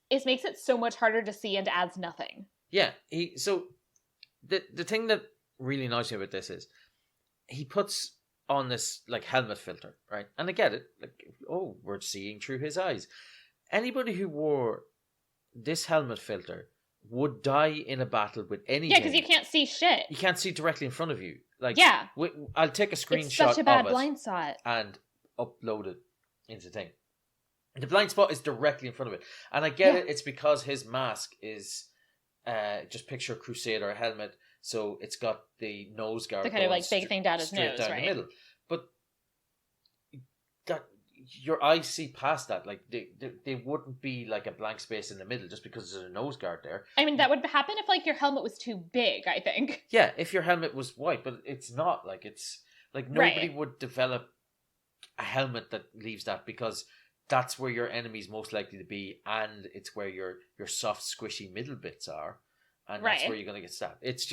it makes it so much harder to see and adds nothing. Yeah, so the thing that really annoys me about this is he puts on this like helmet filter, right? And I get it, like, oh, we're seeing through his eyes. Anybody who wore this helmet filter would die in a battle with anything. Yeah, because you can't see shit. You can't see directly in front of you. Like, yeah, I'll take a screenshot it's such a bad of it blind spot and upload it into the thing. The blind spot is directly in front of it, and I get it. It's because his mask is just picture Crusader helmet. So it's got the nose guard, the kind of like big thing down his nose, down right? The middle. But that your eyes see past that. Like they wouldn't be like a blank space in the middle just because there's a nose guard there. I mean, that would happen if like your helmet was too big, I think. Yeah, if your helmet was white, but it's not. Like it's like nobody would develop a helmet that leaves that because that's where your enemy's most likely to be, and it's where your soft, squishy middle bits are. And that's where you're going to get stabbed. It's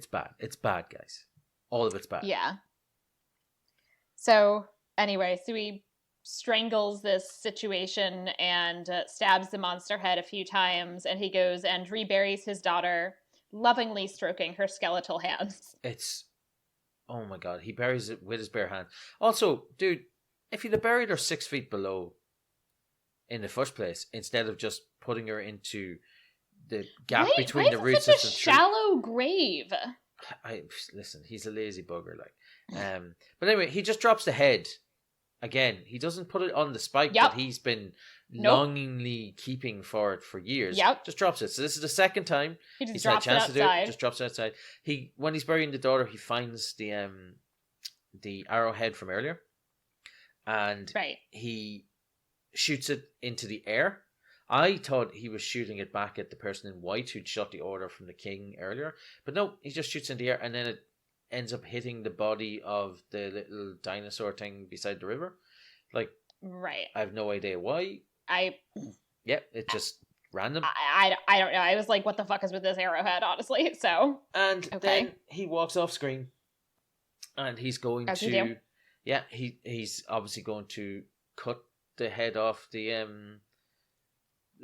bad. It's bad, guys. All of it's bad. Yeah. So, anyway, so he strangles this situation and stabs the monster head a few times, and he goes and reburies his daughter, lovingly stroking her skeletal hands. It's... Oh my god, he buries it with his bare hand. Also, dude, if he'd have buried her 6 feet below in the first place, instead of just putting her into the gap between the roots of the tree. Shallow grave. Listen, he's a lazy bugger, like. But anyway, he just drops the head. Again, he doesn't put it on the spike that he's been longingly keeping for it for years. Yep. Just drops it. So this is the second time he's had a chance to do it. Just drops it outside. When he's burying the daughter, he finds the arrowhead from earlier, and he shoots it into the air. I thought he was shooting it back at the person in white who'd shot the order from the king earlier. But no, he just shoots in the air and then it ends up hitting the body of the little dinosaur thing beside the river. Like, I have no idea why. Yeah, it's just random. I don't know. I was like, what the fuck is with this arrowhead, honestly? So. And then he walks off screen and he's going to... Yeah, he's obviously going to cut the head off the...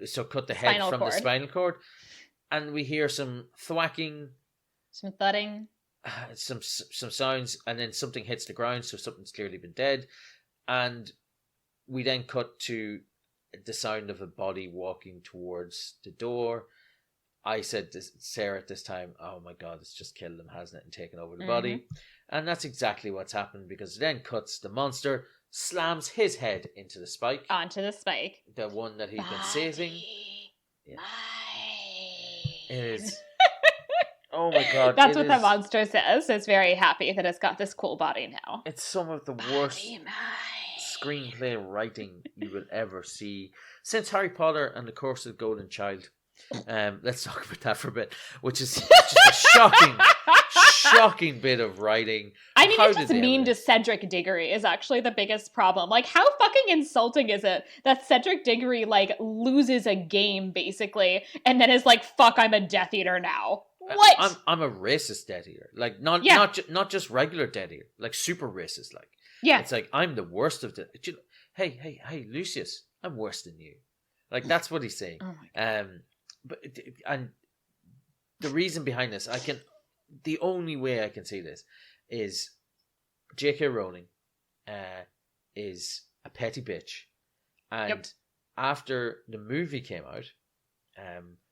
So cut the head from the spinal cord, and we hear some thwacking, some thudding, some sounds, and then something hits the ground, so something's clearly been dead, and we then cut to the sound of a body walking towards the door. I said to Sarah at this time, "Oh my god, it's just killed him, hasn't it, and taken over the body," and that's exactly what's happened because it then cuts the monster. Slams his head into the spike. Onto the spike. The one that he's been saving. Yeah. It is. Oh my god. That's what the monster says. It's very happy that it's got this cool body now. It's some of the worst screenplay writing you will ever see since Harry Potter and the Curse of the Golden Child. Let's talk about that for a bit, which is just a shocking bit of writing. I mean, How it's did just they mean ever- to Cedric Diggory is actually the biggest problem. Like, how fucking insulting is it that Cedric Diggory, like, loses a game, basically, and then is like, fuck, I'm a Death Eater now. What? I'm a racist Death Eater. Like, not just regular Death Eater. Like, super racist. Like, Yeah. it's like, I'm the worst of the... Hey, Lucius, I'm worse than you. Like, that's what he's saying. Oh my God. And the reason behind this, the only way I can see this is J.K. Rowling is a petty bitch, and after the movie came out,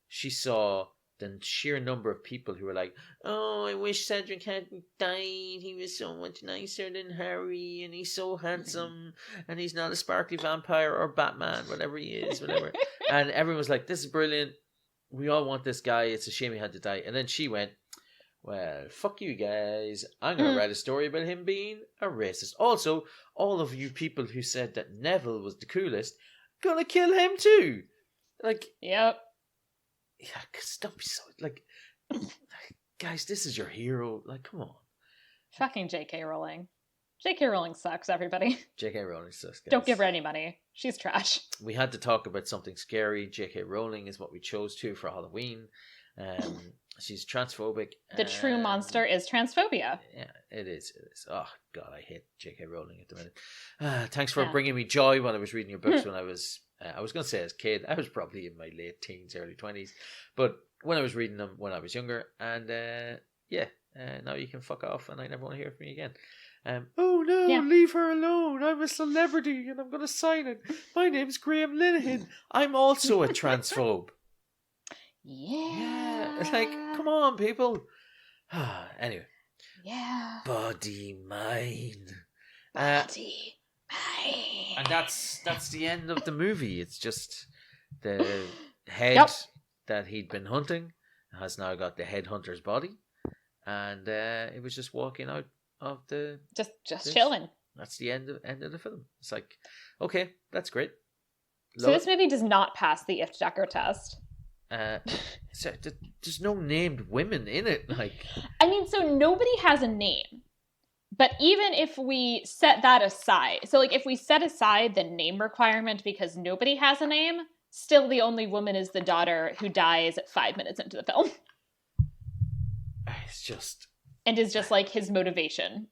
she saw the sheer number of people who were like, "Oh, I wish Cedric hadn't died. He was so much nicer than Harry, and he's so handsome, and he's not a sparkly vampire or Batman, whatever he is, whatever." And everyone was like, "This is brilliant. We all want this guy. It's a shame he had to die." And then she went, "Well, fuck you guys. I'm going to write a story about him being a racist. Also, all of you people who said that Neville was the coolest, gonna kill him too." Like, Yep. yeah, cause don't be so, like, guys, this is your hero. Like, come on. Fucking J.K. Rowling. J.K. Rowling sucks, everybody. J.K. Rowling sucks, guys. Don't give her any money. She's trash. We had to talk about something scary. J.K. Rowling is what we chose to for Halloween. She's transphobic. The true monster is transphobia. Yeah, it is. Oh, God, I hate J.K. Rowling at the minute. Thanks for bringing me joy when I was reading your books when I was going to say as a kid. I was probably in my late teens, early 20s. But when I was reading them when I was younger. And now you can fuck off and I never want to hear from you again. Oh no, leave her alone. I'm a celebrity and I'm going to sign it. My name's Graham Linehan. I'm also a transphobe. Yeah. It's like, come on, people. Anyway. Yeah. Body, mind. Body, mind. And that's the end of the movie. It's just the head that he'd been hunting has now got the headhunter's body. And it was just walking out of the... Just chilling. That's the end of the film. It's like, okay, that's great. So this movie does not pass the ifft Decker test. So there's no named women in it. Like, I mean, so nobody has a name. But even if we set that aside, so like if we set aside the name requirement because nobody has a name, still the only woman is the daughter who dies 5 minutes into the film. It's just... And is just like his motivation.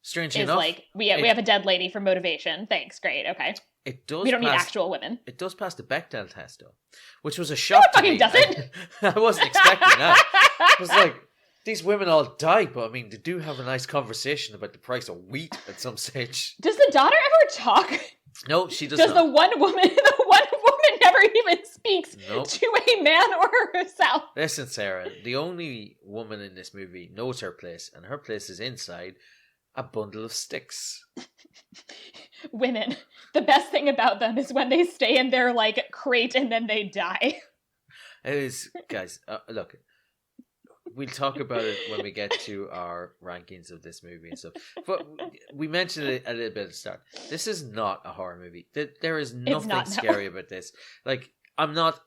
Strangely enough, like we have a dead lady for motivation. Thanks, great, okay. It does. We don't need actual women. It does pass the Bechdel test though, which was a shock to me. Does it? I wasn't expecting that. It was like these women all die, but I mean they do have a nice conversation about the price of wheat at some stage. Does the daughter ever talk? No, she does. Does not. the one woman never even speaks to a man or herself? Listen, Sarah, the only woman in this movie knows her place, and her place is inside a bundle of sticks. Women. The best thing about them is when they stay in their like crate and then they die. It is, guys. Look, we'll talk about it when we get to our rankings of this movie and stuff. But we mentioned it a little bit at the start. This is not a horror movie. There is nothing scary about this. Like, I'm not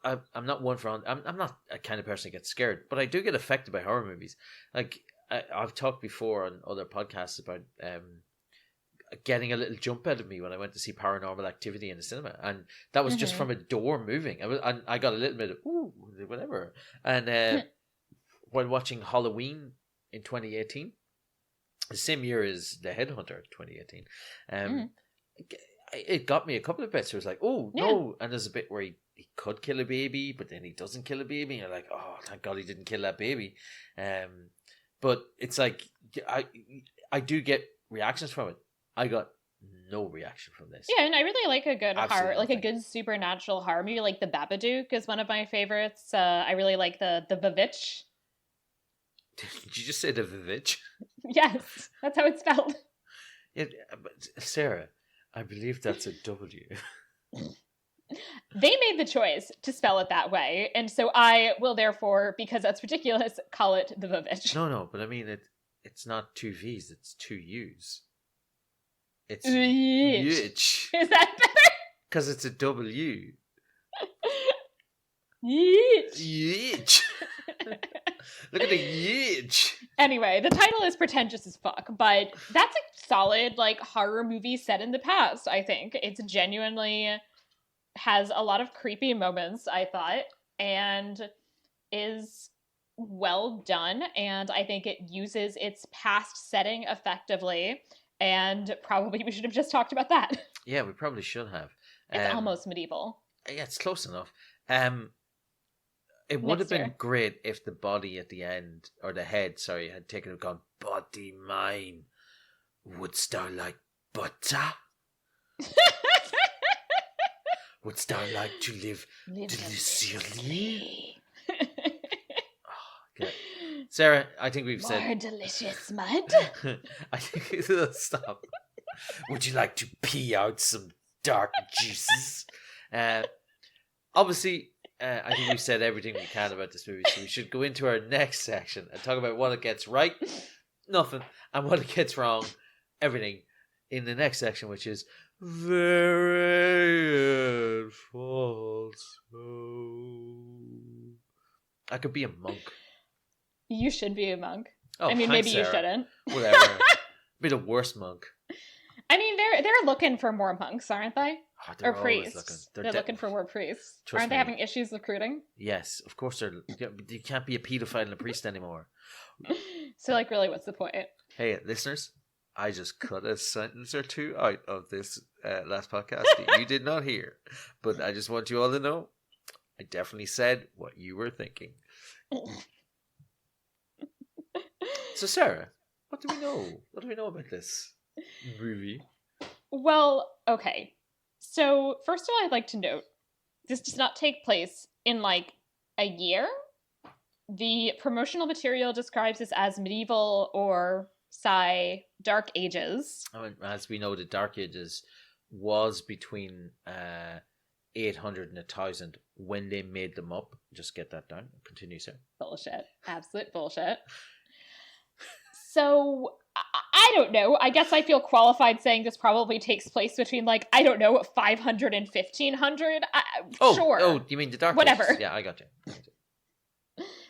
one for. I'm not a kind of person that gets scared, but I do get affected by horror movies. Like I've talked before on other podcasts about getting a little jump out of me when I went to see Paranormal Activity in the cinema, and that was just from a door moving. I got a little bit of ooh, whatever, and while watching Halloween in 2018, the same year as The Headhunter 2018, it got me a couple of bits. It was like, oh no, and there's a bit where he could kill a baby, but then he doesn't kill a baby. And you're like, oh, thank God he didn't kill that baby. But it's like I do get reactions from it. I got no reaction from this. Yeah, and I really like a good horror, like nothing. a good supernatural horror movie. Like The Babadook is one of my favorites. I really like the Vivitch. Did you just say the Vivitch? Yes, that's how it's spelled. Yeah, but Sarah, I believe that's a W. They made the choice to spell it that way, and so I will therefore, because that's ridiculous, call it the Vivitch. No, but I mean it's not two V's, it's two U's. It's Yitch. Is that better? Because it's a W. Yitch. Yitch. Look at the yitch. Anyway, the title is pretentious as fuck, but that's a solid, like, horror movie set in the past, I think. It's genuinely has a lot of creepy moments, I thought, and is well done, and I think it uses its past setting effectively, and probably we should have just talked about that. Yeah, we probably should have. It's almost medieval. Yeah, it's close enough. It would have been great if the body at the end, or the head, sorry, had taken and gone, body mine, wouldst thou like butter? Wouldst thou like to live deliciously? Okay. Sarah, I think we've said... More delicious mud? I think... Stop. Would you like to pee out some dark juices? Obviously, I think we've said everything we can about this movie, so we should go into our next section and talk about what it gets right, nothing, and what it gets wrong, everything, in the next section, which is very false. I could be a monk. You should be a monk. Oh, I mean, thanks, maybe Sarah. you shouldn't. Whatever. Be the worst monk. I mean, they're looking for more monks, aren't they? Oh, or priests. They're looking for more priests. Aren't they having issues recruiting? Yes, of course they're. You can't be a paedophile and a priest anymore. So, like, really, what's the point? Hey, listeners, I just cut a sentence or two out of this last podcast that you did not hear. But I just want you all to know, I definitely said what you were thinking. So, Sarah, what do we know? What do we know about this movie? Well, okay. So, first of all, I'd like to note, this does not take place in, like, a year. The promotional material describes this as medieval or Dark Ages. I mean, as we know, the Dark Ages was between 800 and 1000 when they made them up. Just get that down. Continue, sir. Bullshit. Absolute bullshit. So, I don't know. I guess I feel qualified saying this probably takes place between, like, I don't know, 500 and 1500. Sure. Oh, you mean the Dark Whatever. Ages? Yeah, I got you.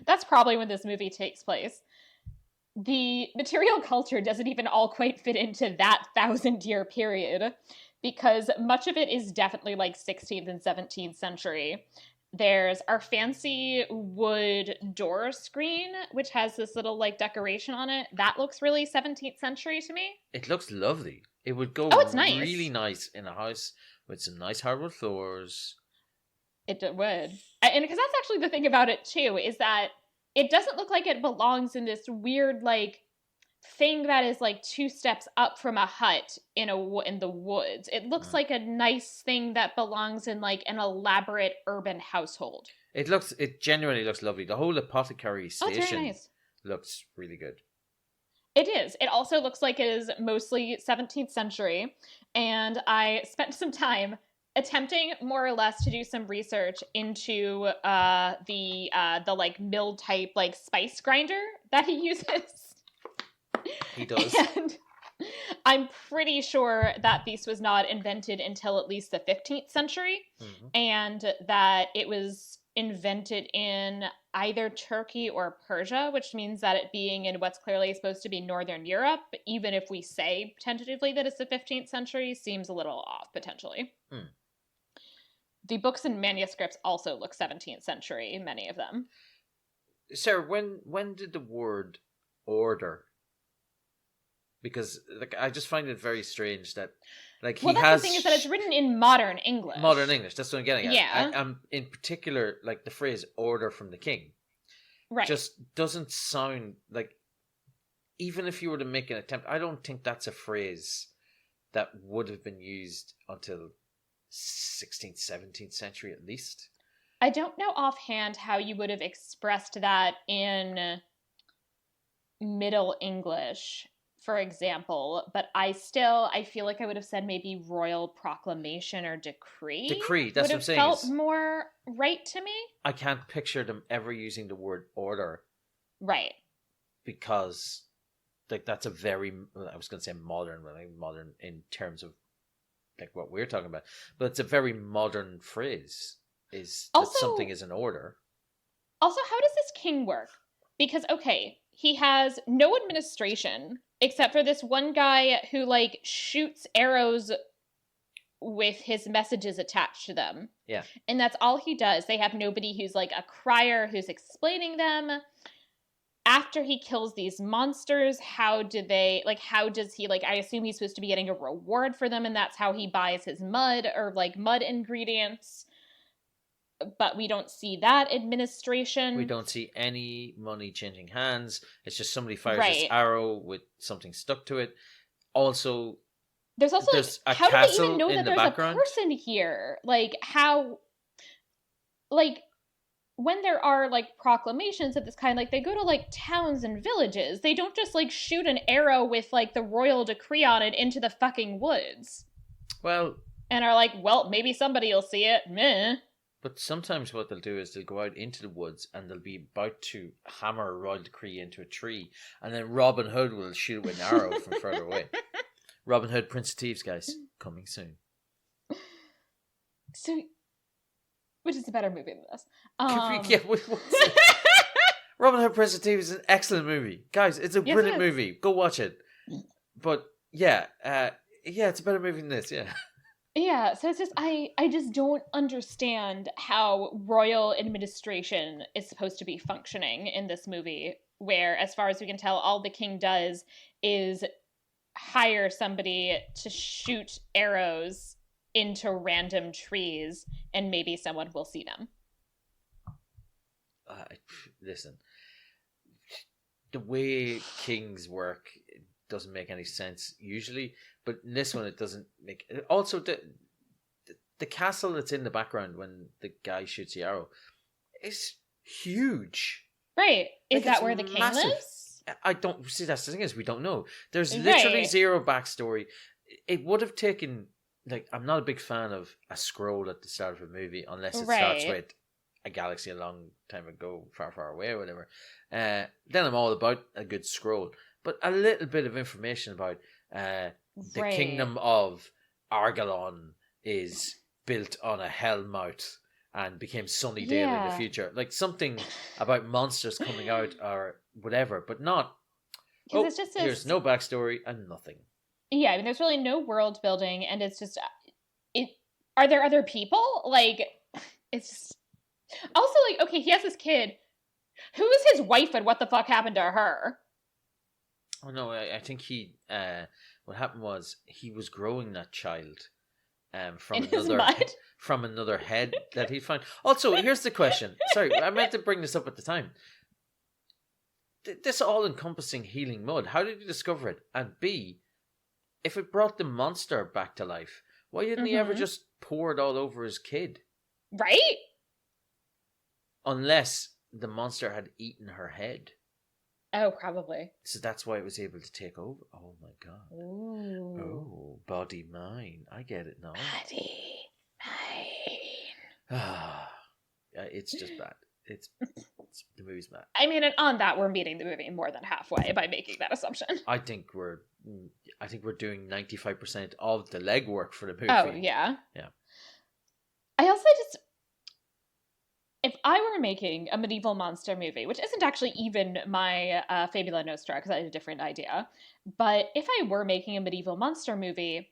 That's probably when this movie takes place. The material culture doesn't even all quite fit into that 1,000-year period, because much of it is definitely, like, 16th and 17th century. There's our fancy wood door screen, which has this little, like, decoration on it. That looks really 17th century to me. It looks lovely. It would go it's nice. Really nice in a house with some nice hardwood floors. It would. And because that's actually the thing about it, too, is that it doesn't look like it belongs in this weird, like, thing that is, like, 2 steps up from a hut in the woods. It looks like a nice thing that belongs in, like, an elaborate urban household. It genuinely looks lovely. The whole apothecary station looks really good. It is. It also looks like it is mostly 17th century, and I spent some time attempting more or less to do some research into the like mill type like spice grinder that he uses. He does. And I'm pretty sure that this was not invented until at least the 15th century, and that it was invented in either Turkey or Persia, which means that it being in what's clearly supposed to be Northern Europe, even if we say tentatively that it's the 15th century, seems a little off, potentially. The books and manuscripts also look 17th century, many of them. Sarah, when did the word order? Because like I just find it very strange that like he has. Well, that's the thing is that it's written in modern English. Modern English. That's what I'm getting at. Yeah. In particular, like the phrase "order from the king," right, just doesn't sound like. Even if you were to make an attempt, I don't think that's a phrase that would have been used until 16th, 17th century at least. I don't know offhand how you would have expressed that in Middle English, for example, but I feel like I would have said maybe royal proclamation or decree. Decree, that's what I'm saying. Felt more right to me. I can't picture them ever using the word order. Right. Because like that's a very, I was going to say modern, but like modern in terms of like what we're talking about, but it's a very modern phrase. Is also, that something is in order. Also, how does this king work? Because okay, he has no administration except for this one guy who like shoots arrows with his messages attached to them. Yeah. And that's all he does. They have nobody who's like a crier who's explaining them. After he kills these monsters, how does he, like, I assume he's supposed to be getting a reward for them, and that's how he buys his mud or like mud ingredients. But we don't see that administration. We don't see any money changing hands. It's just somebody fires Right. this arrow with something stuck to it. Also, there's also there's like, a how do they castle even know in that the there's background. a person here? Like, how, like, when there are like proclamations of this kind, like they go to like towns and villages. They don't just like shoot an arrow with like the royal decree on it into the fucking woods. Well, and are like, well, maybe somebody will see it. Meh. but sometimes what they'll do is they'll go out into the woods and they'll be about to hammer a royal decree into a tree, and then Robin Hood will shoot it with an arrow from further away. Robin Hood, Prince of Thieves, guys, coming soon. So, which is a better movie than this? Robin Hood, Prince of Thieves is an excellent movie, guys. It's a brilliant movie. Go watch it. But yeah, it's a better movie than this. Yeah. Yeah, so it's just I just don't understand how royal administration is supposed to be functioning in this movie, where, as far as we can tell, all the king does is hire somebody to shoot arrows into random trees, and maybe someone will see them. Listen, the way kings work doesn't make any sense usually, but in this one it doesn't make. Also, the castle that's in the background when the guy shoots the arrow is huge. Right? Is Like, that where the king massive. lives? I don't see. That's the thing, is we don't know. There's literally zero backstory. It would have taken, like, I'm not a big fan of a scroll at the start of a movie unless it starts with a galaxy a long time ago, far, far away, or whatever. Then I'm all about a good scroll. But a little bit of information about the kingdom of Argalon is built on a hellmouth and became Sunnydale in the future. Like something about monsters coming out or whatever, but not, it's just here's no backstory and nothing. Yeah, I mean, there's really no world building, and it's just, are there other people? Like, it's just, also, like, okay, he has this kid. Who is his wife and what the fuck happened to her? Oh no, I think he, what happened was he was growing that child from another head that he found. Also, here's the question. Sorry, I meant to bring this up at the time. This all-encompassing healing mud, how did he discover it? And B, if it brought the monster back to life, why didn't he ever just pour it all over his kid? Right? Unless the monster had eaten her head. Oh, probably. So that's why it was able to take over. Oh my god. Ooh. Oh, body mine. I get it now. Body mine. It's just bad. It's the movie's bad. I mean, and on that, we're meeting the movie more than halfway by making that assumption. I think we're doing 95% of the legwork for the movie. Oh, yeah. Yeah. I also just, if I were making a medieval monster movie, which isn't actually even my Fabula Nostra, because I had a different idea, but if I were making a medieval monster movie,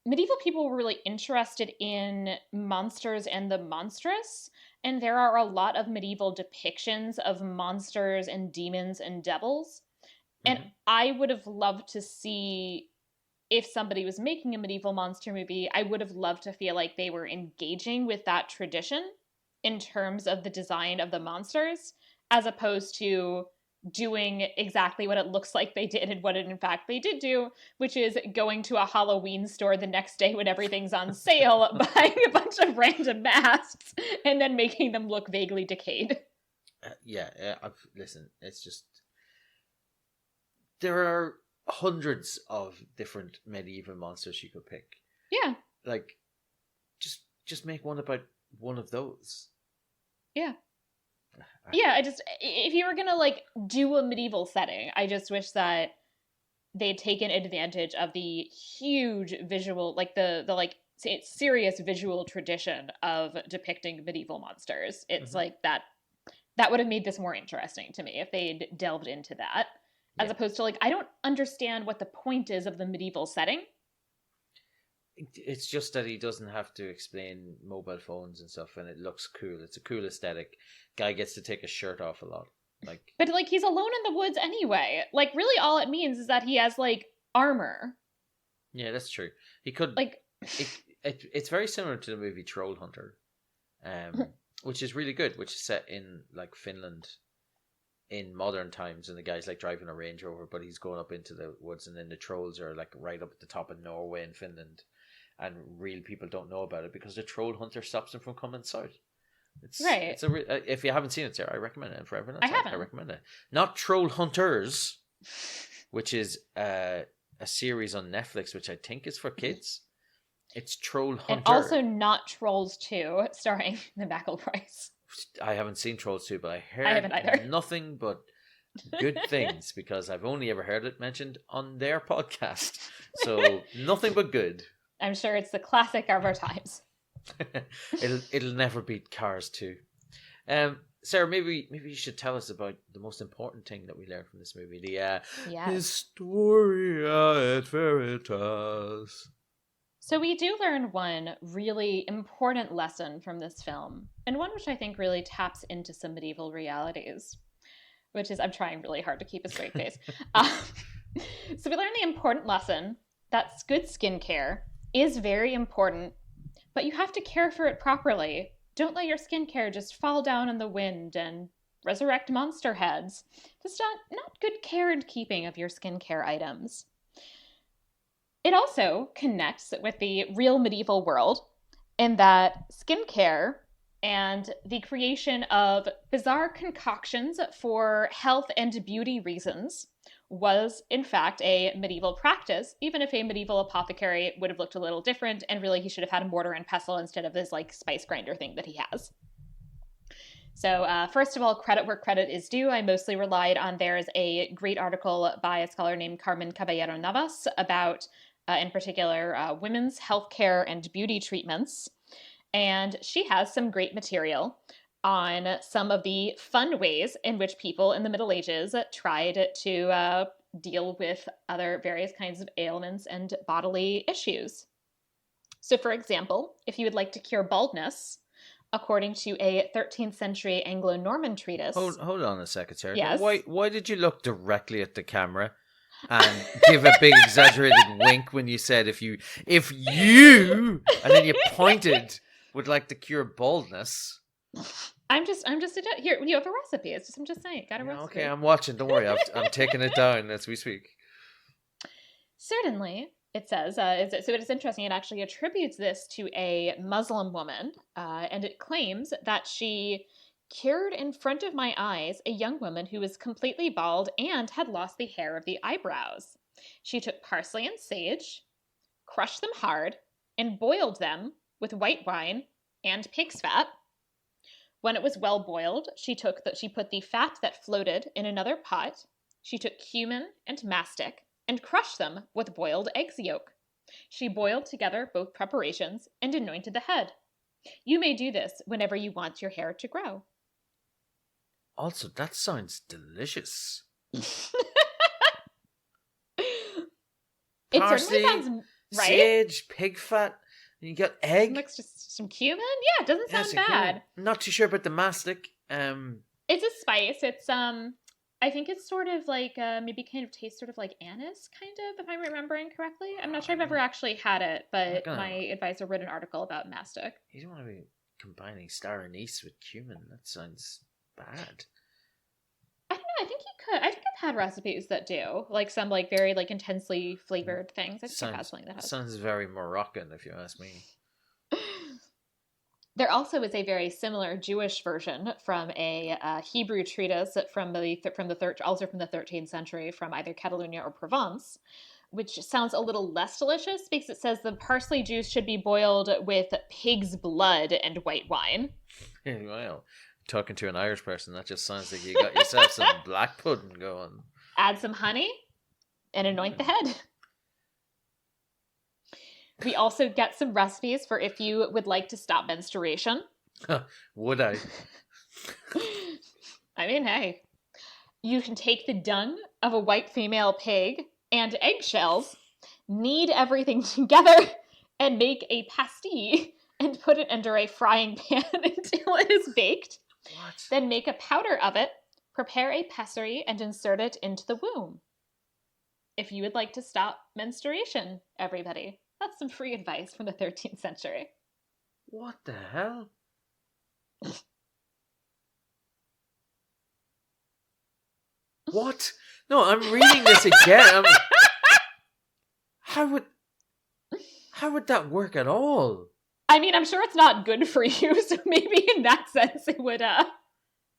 medieval people were really interested in monsters and the monstrous, and there are a lot of medieval depictions of monsters and demons and devils. And I would have loved to see, if somebody was making a medieval monster movie, I would have loved to feel like they were engaging with that tradition in terms of the design of the monsters, as opposed to doing exactly what it looks like they did and what in fact they did do, which is going to a Halloween store the next day when everything's on sale, buying a bunch of random masks, and then making them look vaguely decayed. Listen, it's just, there are hundreds of different medieval monsters you could pick. Yeah. Like, just make one about one of those. Yeah. Yeah, if you were gonna like do a medieval setting, I just wish that they'd taken advantage of the huge visual, like the like serious visual tradition of depicting medieval monsters. It's like that That would have made this more interesting to me if they'd delved into that, as opposed to like, I don't understand what the point is of the medieval setting. It's just that he doesn't have to explain mobile phones and stuff, and it looks cool. It's a cool aesthetic. Guy gets to take his shirt off a lot. But like, he's alone in the woods anyway. Like, really all it means is that he has like armor. Yeah, that's true. He could like it's very similar to the movie Troll Hunter, which is really good, which is set in like Finland in modern times, and the guy's like driving a Range Rover, but he's going up into the woods, and then the trolls are like right up at the top of Norway and Finland, and real people don't know about it because the Troll Hunter stops them from coming south. It's right. It's if you haven't seen it, Sarah, I recommend it. And for everyone else, I recommend it. Not Troll Hunters, which is a series on Netflix, which I think is for kids. It's Troll Hunter. And also not Trolls 2, starring the McElroys. I haven't seen Trolls 2, but I haven't either. Nothing but good things because I've only ever heard it mentioned on their podcast. So nothing but good. I'm sure it's the classic of our times. it'll never beat Cars 2. Sarah, maybe you should tell us about the most important thing that we learned from this movie, the Historia et Veritas. So we do learn one really important lesson from this film, and one which I think really taps into some medieval realities, which is, I'm trying really hard to keep a straight face. So we learn the important lesson that good skincare is very important, but you have to care for it properly. Don't let your skincare just fall down in the wind and resurrect monster heads. That's not good care and keeping of your skincare items. It also connects with the real medieval world in that skincare and the creation of bizarre concoctions for health and beauty reasons was, in fact, a medieval practice, even if a medieval apothecary would have looked a little different, and really he should have had a mortar and pestle instead of this like spice grinder thing that he has. So first of all, credit where credit is due. I mostly relied on, there's a great article by a scholar named Carmen Caballero Navas about, in particular, women's healthcare and beauty treatments. And she has some great material on some of the fun ways in which people in the Middle Ages tried to deal with other various kinds of ailments and bodily issues. So, for example, if you would like to cure baldness, according to a 13th century Anglo-Norman treatise... Hold on a second, Sarah. Yes? Why did you look directly at the camera and give a big exaggerated wink when you said if you, and then you pointed, would like to cure baldness? I'm just here. You have a recipe. I'm just saying. Got a recipe. Okay, I'm watching. Don't worry. I'm taking it down as we speak. Certainly, it says. So it is interesting. It actually attributes this to a Muslim woman, and it claims that she cured in front of my eyes a young woman who was completely bald and had lost the hair of the eyebrows. She took parsley and sage, crushed them hard, and boiled them with white wine and pig's fat. When it was well boiled, she put the fat that floated in another pot. She took cumin and mastic and crushed them with boiled egg's yolk. She boiled together both preparations and anointed the head. You may do this whenever you want your hair to grow. Also, that sounds delicious. It certainly sounds right. Sage, pig fat. You got egg. Mixed just some cumin. Yeah, it doesn't sound bad. Cumin. Not too sure about the mastic. It's a spice. It's I think it's sort of like maybe kind of tastes sort of like anise, kind of, if I'm remembering correctly. I'm not sure I've ever actually had it, but my advisor wrote an article about mastic. You don't want to be combining star anise with cumin. That sounds bad. I don't know. I think you could. I think I've had recipes that do like some like very like intensely flavored things. I think I've had something that has. Sounds very Moroccan, if you ask me. There also is a very similar Jewish version from a Hebrew treatise from the 13th century, from either Catalonia or Provence, which sounds a little less delicious because it says the parsley juice should be boiled with pig's blood and white wine. Yeah, well, talking to an Irish person, that just sounds like you got yourself some black pudding going. Add some honey and anoint the head. We also get some recipes for if you would like to stop menstruation. Would I? I mean, hey. You can take the dung of a white female pig and eggshells, knead everything together, and make a pasty and put it under a frying pan until it is baked. What? Then make a powder of it, prepare a pessary, and insert it into the womb. If you would like to stop menstruation, everybody. That's some free advice from the 13th century. What the hell? What? No, I'm reading this again. How would that work at all? I mean, I'm sure it's not good for you, so maybe in that sense it would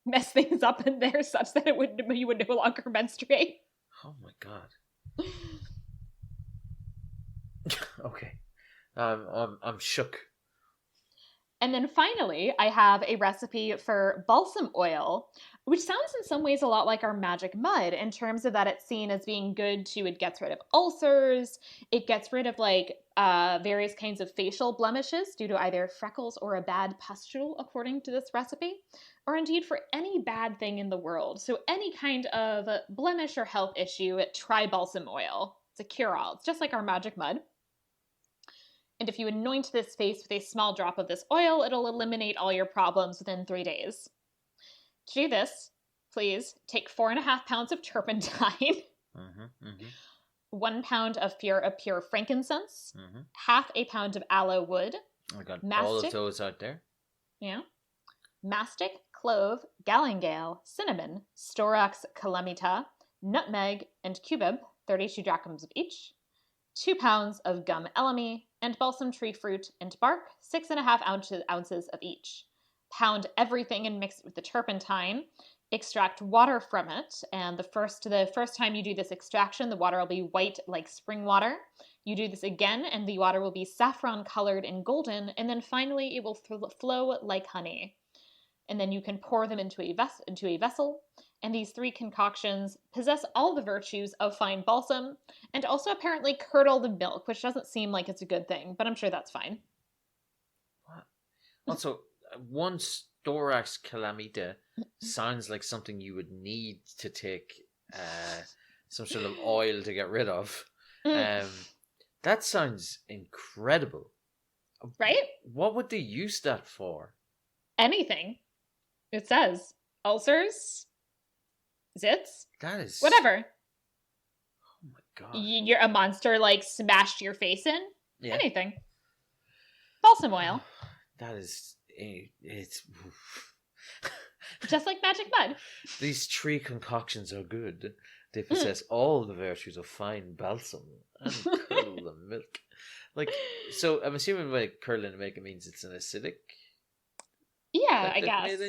mess things up in there such that you would no longer menstruate. Oh my god. Okay. I'm shook. And then finally, I have a recipe for balsam oil, which sounds in some ways a lot like our magic mud in terms of that it's seen as being good to, it gets rid of ulcers, it gets rid of various kinds of facial blemishes due to either freckles or a bad pustule, according to this recipe, or indeed for any bad thing in the world. So any kind of blemish or health issue, try balsam oil. It's a cure-all. It's just like our magic mud. And if you anoint this face with a small drop of this oil, it'll eliminate all your problems within 3 days. To do this, please take 4.5 pounds of turpentine, 1 pound of pure frankincense, half a pound of aloe wood. I got mastic, all of those out there. Yeah. Mastic, clove, galangale, cinnamon, storax calamita, nutmeg, and cubeb, 32 drachms of each. 2 pounds of gum elemi, and balsam tree fruit and bark, 6.5 ounces of each. Pound everything and mix it with the turpentine. Extract water from it, and the first time you do this extraction, the water will be white like spring water. You do this again, and the water will be saffron colored and golden, and then finally it will flow like honey. And then you can pour them into a vessel. And these 3 concoctions possess all the virtues of fine balsam, and also apparently curdle the milk, which doesn't seem like it's a good thing, but I'm sure that's fine. What? Also, one storax calamita sounds like something you would need to take some sort of oil to get rid of. That sounds incredible. Right? What would they use that for? Anything. It says ulcers, zits, that is whatever. Oh my god! You're a monster smashed your face in. Yeah. Anything. Balsam oil. That is it's just like magic mud. These 3 concoctions are good. They possess all the virtues of fine balsam and curdle the milk. So I'm assuming by curdling the milk it means it's an acidic. Yeah, I guess.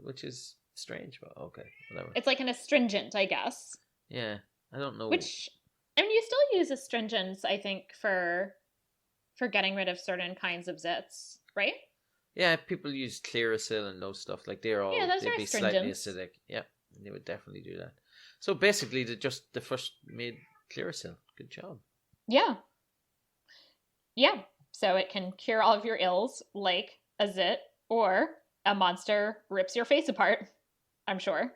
Which is strange, but okay, whatever. It's like an astringent, I guess. Yeah, I don't know. Which, I mean, you still use astringents, I think, for getting rid of certain kinds of zits, right? Yeah, people use Clearasil and those stuff. They'd be slightly acidic. Yeah, they would definitely do that. So basically, they first made Clearasil. Good job. Yeah. Yeah. So it can cure all of your ills, like a zit, or a monster rips your face apart. I'm sure.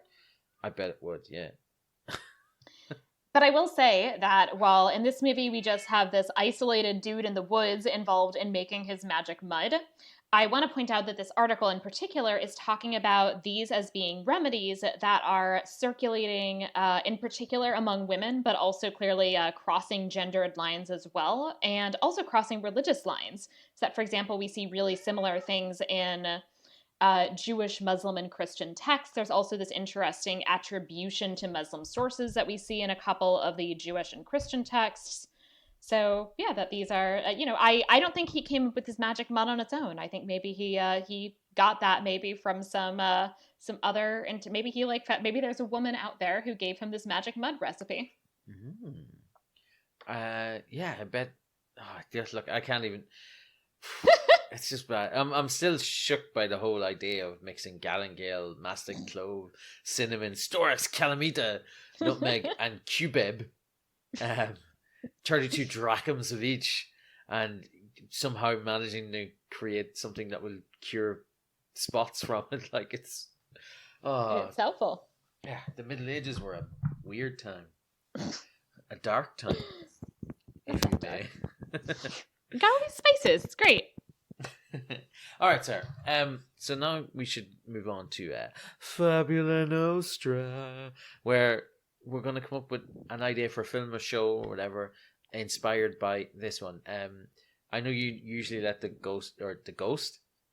I bet it would, yeah. But I will say that while in this movie we just have this isolated dude in the woods involved in making his magic mud, I want to point out that this article in particular is talking about these as being remedies that are circulating in particular among women, but also clearly crossing gendered lines as well, and also crossing religious lines. So that, for example, we see really similar things in Jewish, Muslim, and Christian texts. There's also this interesting attribution to Muslim sources that we see in a couple of the Jewish and Christian texts. So yeah, that these are, I don't think he came up with this magic mud on its own. I think maybe he got that maybe from some other, and maybe maybe there's a woman out there who gave him this magic mud recipe. Yeah, I bet. Oh, just look, I can't even. It's just bad. I'm still shook by the whole idea of mixing galangale, mastic clove, cinnamon, storax calamita, nutmeg, and cubeb. 32 drachms of each, and somehow managing to create something that will cure spots from it. Oh, It's helpful. yeah. The Middle Ages were a weird time, a dark time, if you may. Got all these spices. It's great. All right, sir. So now we should move on to Fabula Nostra, where we're going to come up with an idea for a film or show or whatever, inspired by this one. I know you usually let the ghost.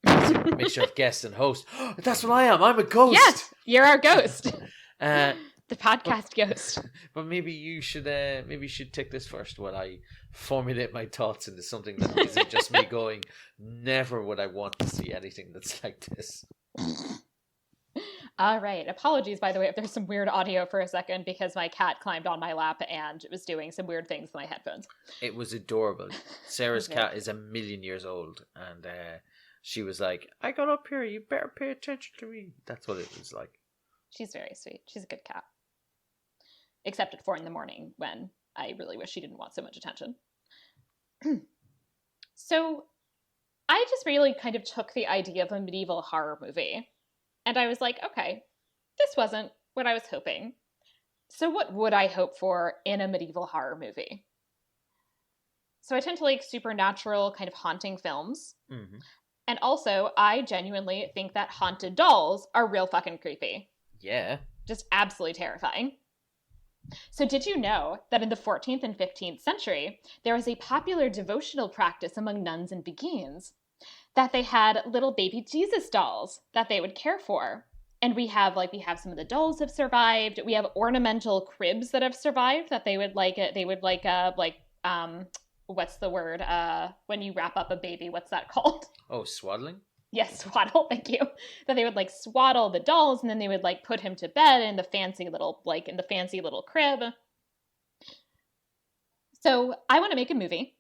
It's a mixture of guest and host. That's what I am. I'm a ghost. Yes, you're our ghost. The podcast ghost. But maybe you should take this first while I formulate my thoughts into something that isn't just me going, never would I want to see anything that's like this. All right. Apologies, by the way, if there's some weird audio for a second, because my cat climbed on my lap and was doing some weird things with my headphones. It was adorable. Sarah's cat is 1,000,000 years old, and she was like, I got up here, you better pay attention to me. That's what it was like. She's very sweet. She's a good cat. Except at 4 a.m, when I really wish she didn't want so much attention. So I just really kind of took the idea of a medieval horror movie, and I was like, okay, this wasn't what I was hoping. So what would I hope for in a medieval horror movie? So I tend to like supernatural kind of haunting films. Mm-hmm. And also, I genuinely think that haunted dolls are real fucking creepy. Yeah. Just absolutely terrifying. So did you know that in the 14th and 15th century, there was a popular devotional practice among nuns and beguines that they had little baby Jesus dolls that they would care for? And we have some of the dolls have survived. We have ornamental cribs that have survived that what's the word? When you wrap up a baby, what's that called? Oh, swaddling? Yes, swaddle, thank you. That they would like swaddle the dolls, and then they would like put him to bed in the fancy little crib. So I want to make a movie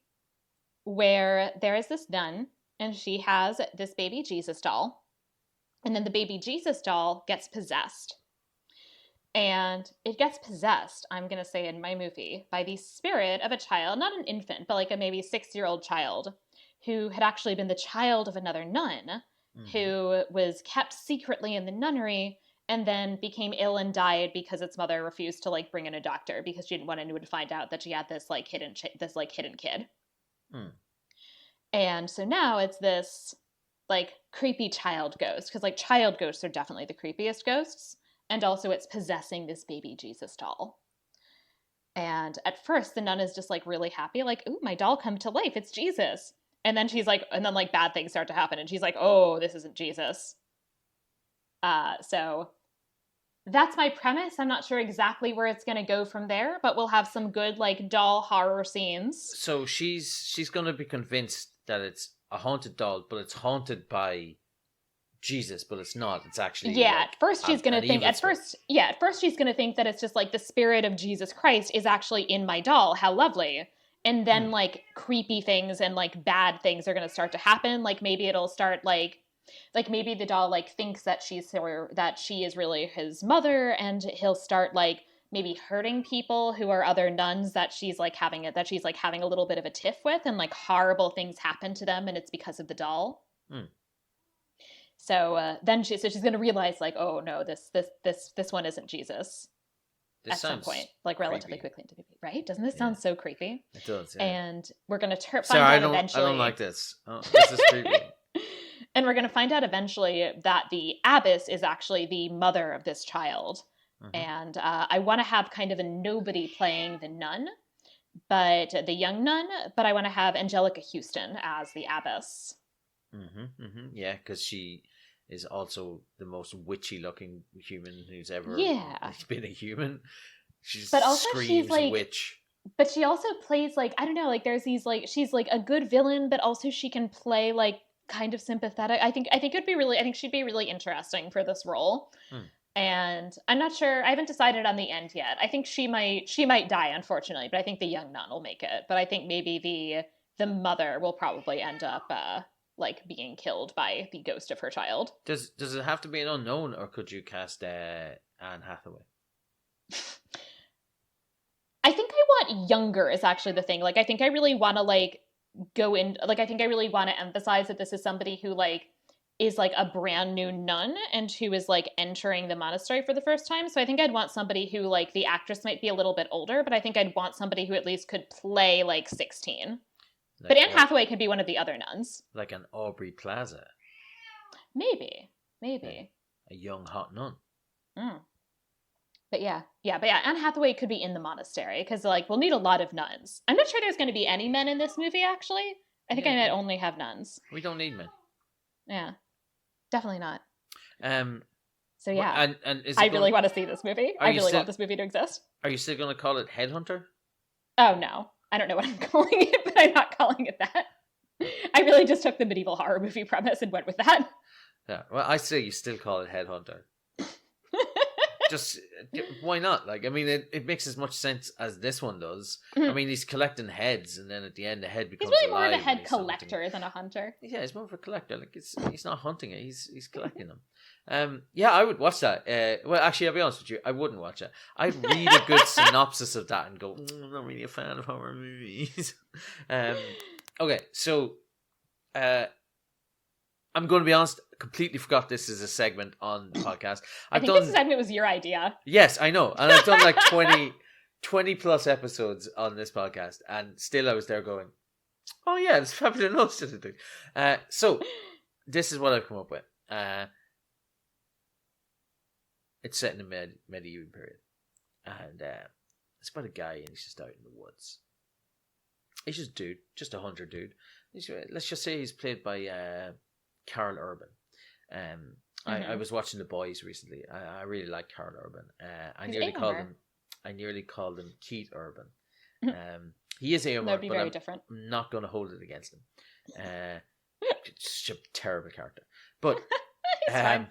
where there is this nun, and she has this baby Jesus doll, and then the baby Jesus doll gets possessed. And it gets possessed, I'm going to say in my movie, by the spirit of a child, not an infant, but like a maybe 6-year-old child, who had actually been the child of another nun, who was kept secretly in the nunnery and then became ill and died because its mother refused to like bring in a doctor because she didn't want anyone to find out that she had this like hidden kid. And so now it's this like creepy child ghost, because like child ghosts are definitely the creepiest ghosts, and also it's possessing this baby Jesus doll. And at first the nun is just like really happy, like, ooh, my doll come to life, it's Jesus. And then bad things start to happen, and she's like, oh, this isn't Jesus. So that's my premise. I'm not sure exactly where it's going to go from there, but we'll have some good like doll horror scenes. So she's going to be convinced that it's a haunted doll, but it's haunted by Jesus, but it's not. It's actually at first she's going to think that it's just like the spirit of Jesus Christ is actually in my doll. How lovely. And then like creepy things and like bad things are going to start to happen. Like maybe it'll start like maybe the doll like thinks that she is really his mother, and he'll start like maybe hurting people who are other nuns that she's having a little bit of a tiff with, and like horrible things happen to them, and it's because of the doll. So then she's going to realize like, oh no, this one isn't Jesus. At some point, like relatively quickly into the movie, right? Doesn't this sound so creepy? It does. Yeah. And we're going to find out eventually. I don't like this. Oh, this is creepy. And we're going to find out eventually that the abbess is actually the mother of this child. And I want to have kind of a nobody playing the nun, but the young nun. But I want to have Angelica Houston as the abbess. Yeah, because she is also the most witchy-looking human who's ever been a human. She's like, witch. But she also plays like, I don't know, like there's these like, she's like a good villain, but also she can play like kind of sympathetic. I think she'd be really interesting for this role. And I'm not sure, I haven't decided on the end yet. I think she might die, unfortunately, but I think the young nun will make it. But I think maybe the mother will probably end up like being killed by the ghost of her child. Does it have to be an unknown, or could you cast Anne Hathaway? I think I want younger is actually the thing. Like, I think I really want to like go in, like, I think I really want to emphasize that this is somebody who like is like a brand new nun and who is like entering the monastery for the first time. So I think I'd want somebody who, like, the actress might be a little bit older, but I think I'd want somebody who at least could play like 16. But Anne Hathaway could be one of the other nuns. Like an Aubrey Plaza. Maybe. Yeah. A young hot nun. But yeah, Anne Hathaway could be in the monastery because, like, we'll need a lot of nuns. I'm not sure there's going to be any men in this movie, actually. I think I might only have nuns. We don't need men. Yeah, definitely not. So yeah, and I really want to see this movie. I really want this movie to exist. Are you still going to call it Headhunter? Oh no, I don't know what I'm calling it, but I'm not calling it that. I really just took the medieval horror movie premise and went with that. Yeah, well, I say you still call it Headhunter. Just why not? Like, I mean, it makes as much sense as this one does. I mean, he's collecting heads, and then at the end, the head becomes alive. He's really alive more of a head collector than a hunter. Yeah, he's more of a collector. Like, he's not hunting it; he's collecting them. Yeah, I would watch that. Well, actually, I'll be honest with you, I wouldn't watch it. I'd read a good synopsis of that and go, I'm not really a fan of horror movies. Okay, so I'm going to be honest, completely forgot this is a segment on the podcast. I think this segment was your idea. Yes, I know. And I've done like 20 plus episodes on this podcast. And still I was there going, oh yeah, it's fabulous enough to do. So this is what I've come up with. It's set in the medieval period. And it's about a guy and he's just out in the woods. He's just a dude, just a hunter dude. Let's just say he's played by Carl Urban. I was watching The Boys recently. I really like Carl Urban. I nearly called him Keith Urban. He is Eomer, That'd be but very I'm different. not going to hold it against him. It's such a terrible character. But he's fine.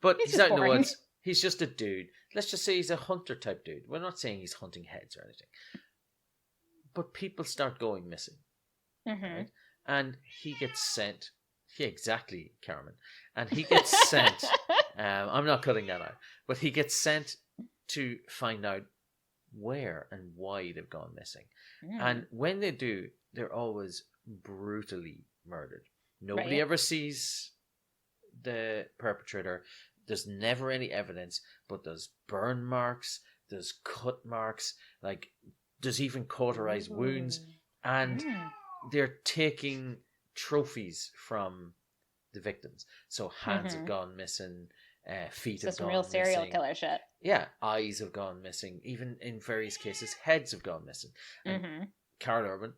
But he's out in the woods. He's just a dude. Let's just say he's a hunter type dude. We're not saying he's hunting heads or anything. But people start going missing. Right? And he gets sent. Yeah, exactly, Carmen. And he gets sent. I'm not cutting that out. But he gets sent to find out where and why they've gone missing. And when they do, they're always brutally murdered. Nobody ever sees the perpetrator. There's never any evidence, but there's burn marks, there's cut marks, like there's even cauterized wounds, and they're taking trophies from the victims. So hands have gone missing, feet have gone missing. Some real serial killer shit. Yeah, eyes have gone missing. Even in various cases, heads have gone missing. And Carl Urban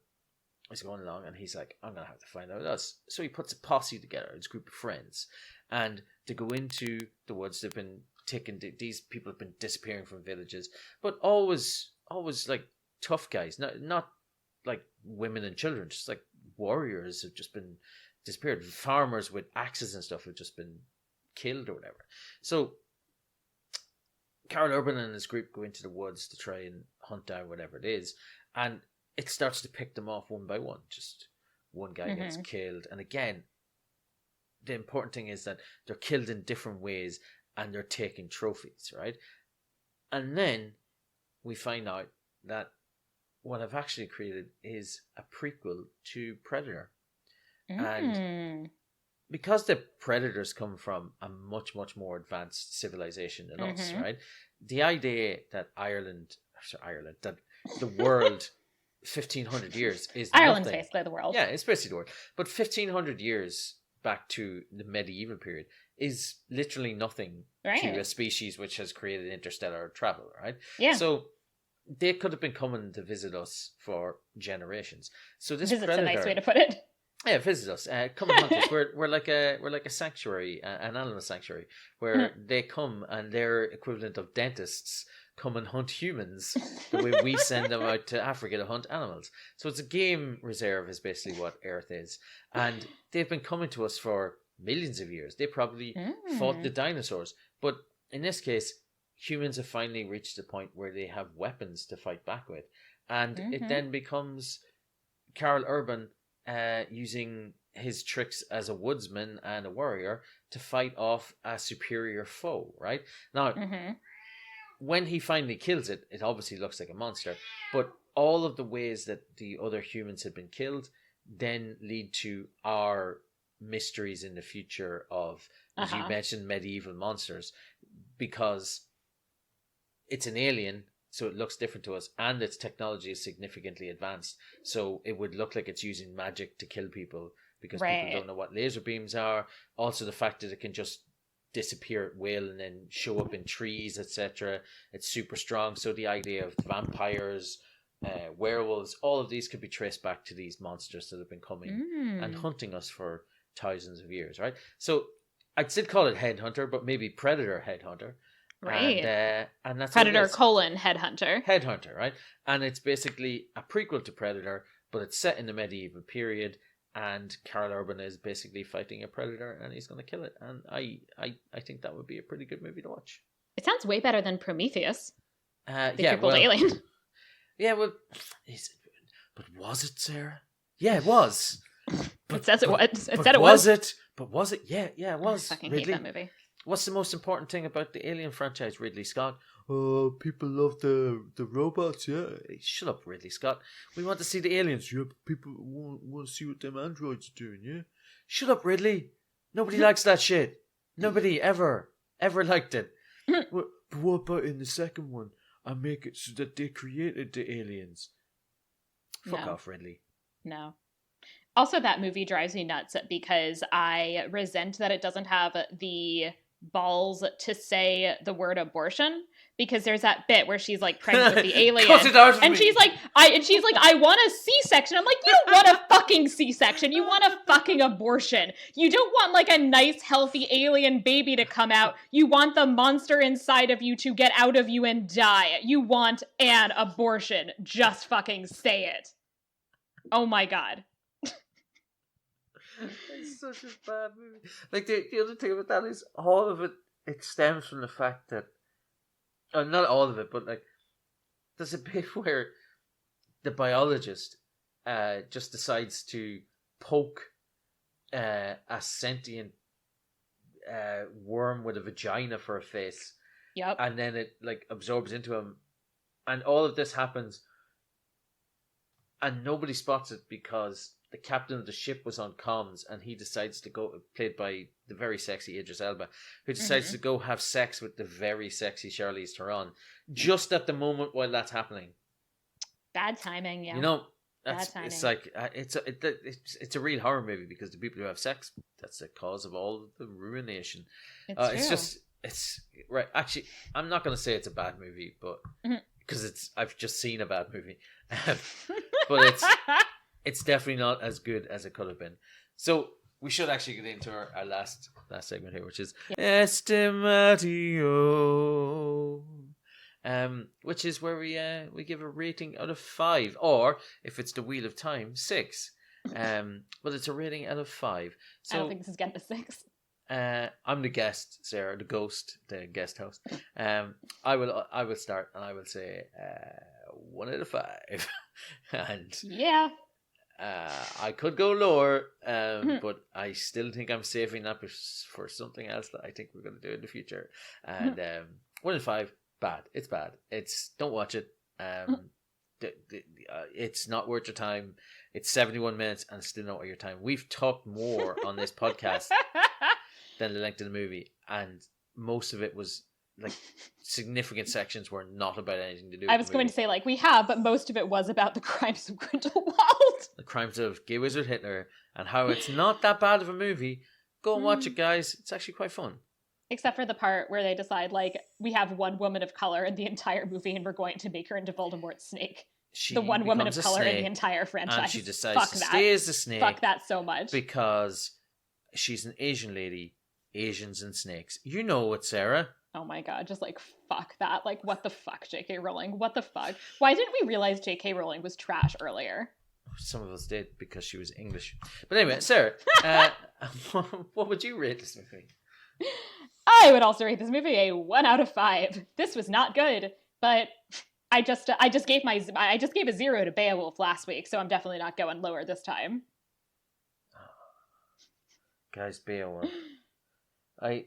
is going along and he's like, I'm going to have to find out this. So he puts a posse together, his group of friends, and they go into the woods. They've been taken, these people have been disappearing from villages, but always like tough guys, not like women and children, just like warriors have just been disappeared. Farmers with axes and stuff have just been killed or whatever. So Carl Urban and his group go into the woods to try and hunt down whatever it is, and it starts to pick them off one by one. Just one guy gets killed, and again, the important thing is that they're killed in different ways and they're taking trophies, right? And then we find out that what I've actually created is a prequel to Predator. And because the Predators come from a much, much more advanced civilization than us, right? The idea that that the world 1,500 years is Ireland's nothing. basically the world. Yeah, it's basically the world. But 1,500 years back to the medieval period is literally nothing to a species which has created interstellar travel, right? Yeah. So they could have been coming to visit us for generations. So this Visit's Predator, a nice way to put it. Yeah, visit us. Come and hunt us. We're like a sanctuary, an animal sanctuary, where they come and their equivalent of dentists come and hunt humans the way we send them out to Africa to hunt animals. So it's a game reserve is basically what Earth is. And they've been coming to us for millions of years. They probably fought the dinosaurs. But in this case, humans have finally reached the point where they have weapons to fight back with. And it then becomes Carl Urban using his tricks as a woodsman and a warrior to fight off a superior foe, right? Now, when he finally kills it, it obviously looks like a monster, but all of the ways that the other humans had been killed then lead to our mysteries in the future of, as you mentioned, medieval monsters, because it's an alien, so it looks different to us, and its technology is significantly advanced. So it would look like it's using magic to kill people because people don't know what laser beams are. Also, the fact that it can just disappear at will and then show up in trees, etc. It's super strong. So the idea of vampires, werewolves, all of these could be traced back to these monsters that have been coming and hunting us for thousands of years, right? So I'd still call it Headhunter, but maybe Predator Headhunter. Right. And that's Predator : Headhunter. Headhunter, right? And it's basically a prequel to Predator, but it's set in the medieval period, and Karl Urban is basically fighting a predator and he's going to kill it. And I think that would be a pretty good movie to watch. It sounds way better than Prometheus. The prequel to Alien. Yeah, well, but was it, Sarah? Yeah, it was. It says it was. It said it was. Was it? But was it? Yeah, it was. I fucking Ridley. hate that movie. What's the most important thing about the Alien franchise, Ridley Scott? Oh, people love the robots, yeah. Hey, shut up, Ridley Scott. We want to see the aliens. Yeah, but people want to see what them androids are doing, yeah? Shut up, Ridley. Nobody likes that shit. Nobody ever liked it. But what about in the second one? I make it so that they created the aliens. Fuck off, Ridley. No. Also, that movie drives me nuts because I resent that it doesn't have the balls to say the word abortion, because there's that bit where she's like pregnant with the alien and she's like I want a C-section. I'm like, you don't want a fucking C-section, you want a fucking abortion. You don't want like a nice healthy alien baby to come out. You want the monster inside of you to get out of you and die. You want an abortion. Just fucking say it. Oh my god. It's such a bad movie. Like the other thing about that is all of it stems from the fact that not all of it, but like there's a bit where the biologist just decides to poke a sentient worm with a vagina for a face. Yep. And then it like absorbs into him, and all of this happens and nobody spots it because the captain of the ship was on comms, and he decides to go, played by the very sexy Idris Elba, who decides to go have sex with the very sexy Charlize Theron just at the moment while that's happening. Bad timing, yeah. You know, it's like it's a real horror movie because the people who have sex, that's the cause of all the ruination. It's right. Actually, I'm not going to say it's a bad movie, but because I've just seen a bad movie, but it's definitely not as good as it could have been. So we should actually get into our last segment here, which is Estimatio, which is where we give a rating out of 5, or if it's the Wheel of Time, 6. But it's a rating out of 5. So I don't think this is getting a 6. I'm the guest, Sarah, the ghost, the guest host. I will start, and I will say 1 out of 5. And yeah. I could go lower, but I still think I'm saving that for something else that I think we're going to do in the future. And 1 in 5, bad. It's bad. Don't watch it. It's not worth your time. It's 71 minutes and still not worth your time. We've talked more on this podcast than the length of the movie, and most of it was like significant sections were not about anything to do with I was going to say, like, we have, but most of it was about the crimes of Grindelwald. The crimes of Gay Wizard Hitler, and how it's not that bad of a movie. Go and watch it, guys. It's actually quite fun. Except for the part where they decide, like, we have one woman of color in the entire movie and we're going to make her into Voldemort's snake. The one woman of color in the entire franchise. And she decides to stay as a snake. Fuck that so much. Because she's an Asian lady. Asians and snakes. You know it, Sarah. Oh my god, just like, fuck that. Like, what the fuck, J.K. Rowling? What the fuck? Why didn't we realize J.K. Rowling was trash earlier? Some of us did, because she was English. But anyway, Sarah, what would you rate this movie? I would also rate this movie a 1 out of 5. This was not good, but I just gave a 0 to Beowulf last week, so I'm definitely not going lower this time. Guys, Beowulf. We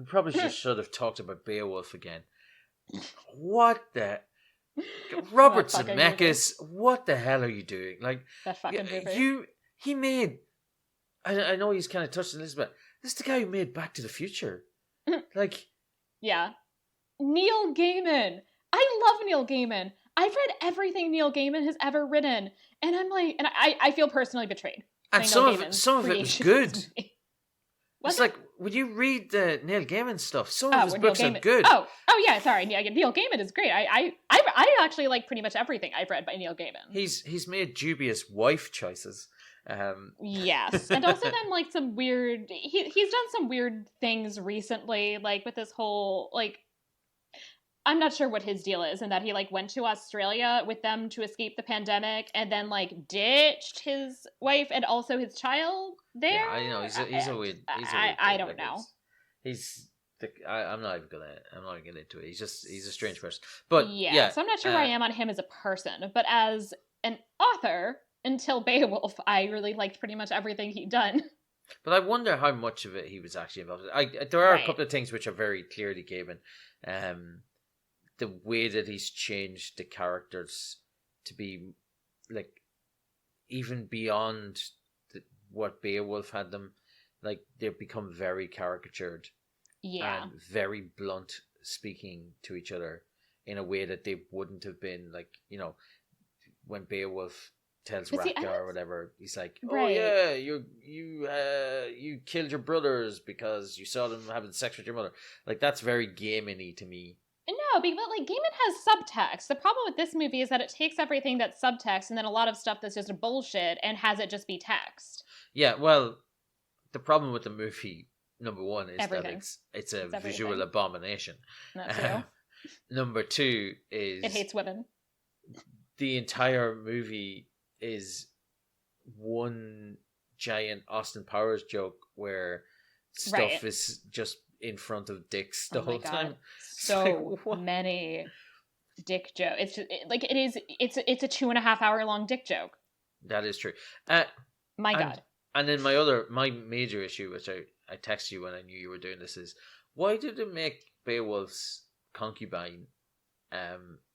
probably just should have talked about Beowulf again. What the... Robert Zemeckis, what the hell are you doing? Like, that fucking movie. he made I know he's kind of touched on this, but this is the guy who made Back to the Future. Like, yeah. Neil Gaiman. I love Neil Gaiman. I've read everything Neil Gaiman has ever written, and I'm like, and I feel personally betrayed. And some of it was good. It's like, would you read the Neil Gaiman stuff? Some of his books are good. Oh yeah, sorry. Neil Gaiman is great. I actually like pretty much everything I've read by Neil Gaiman. He's made dubious wife choices. Yes, and also then like some weird. He's done some weird things recently, like with this whole like. I'm not sure what his deal is, and that he like went to Australia with them to escape the pandemic, and then like ditched his wife and also his child there. Yeah, I know he's a weird. I don't know. I'm not even gonna get into it. He's a strange person. But yeah, so I'm not sure where I am on him as a person, but as an author, until Beowulf, I really liked pretty much everything he'd done. But I wonder how much of it he was actually involved in. There are a couple of things which are very clearly Gaiman. The way that he's changed the characters to be like even beyond what Beowulf had them, like they've become very caricatured, and very blunt speaking to each other in a way that they wouldn't have been. Like, you know, when Beowulf tells Raka or whatever, he's like, "Oh yeah, you killed your brothers because you saw them having sex with your mother." Like, that's very Gaiman-y to me. No, but like Gaiman has subtext. The problem with this movie is that it takes everything that's subtext and then a lot of stuff that's just bullshit and has it just be text. Yeah, well, the problem with the movie, number one, is everything. that it's a visual abomination. That's true. Number two is it hates women. The entire movie is one giant Austin Powers joke where stuff is just in front of dicks the whole time. So like, many dick jokes. It's just, it's a 2.5 hour long dick joke. That is true. My God. And then my major issue, which I texted you when I knew you were doing this, is why did it make Beowulf's concubine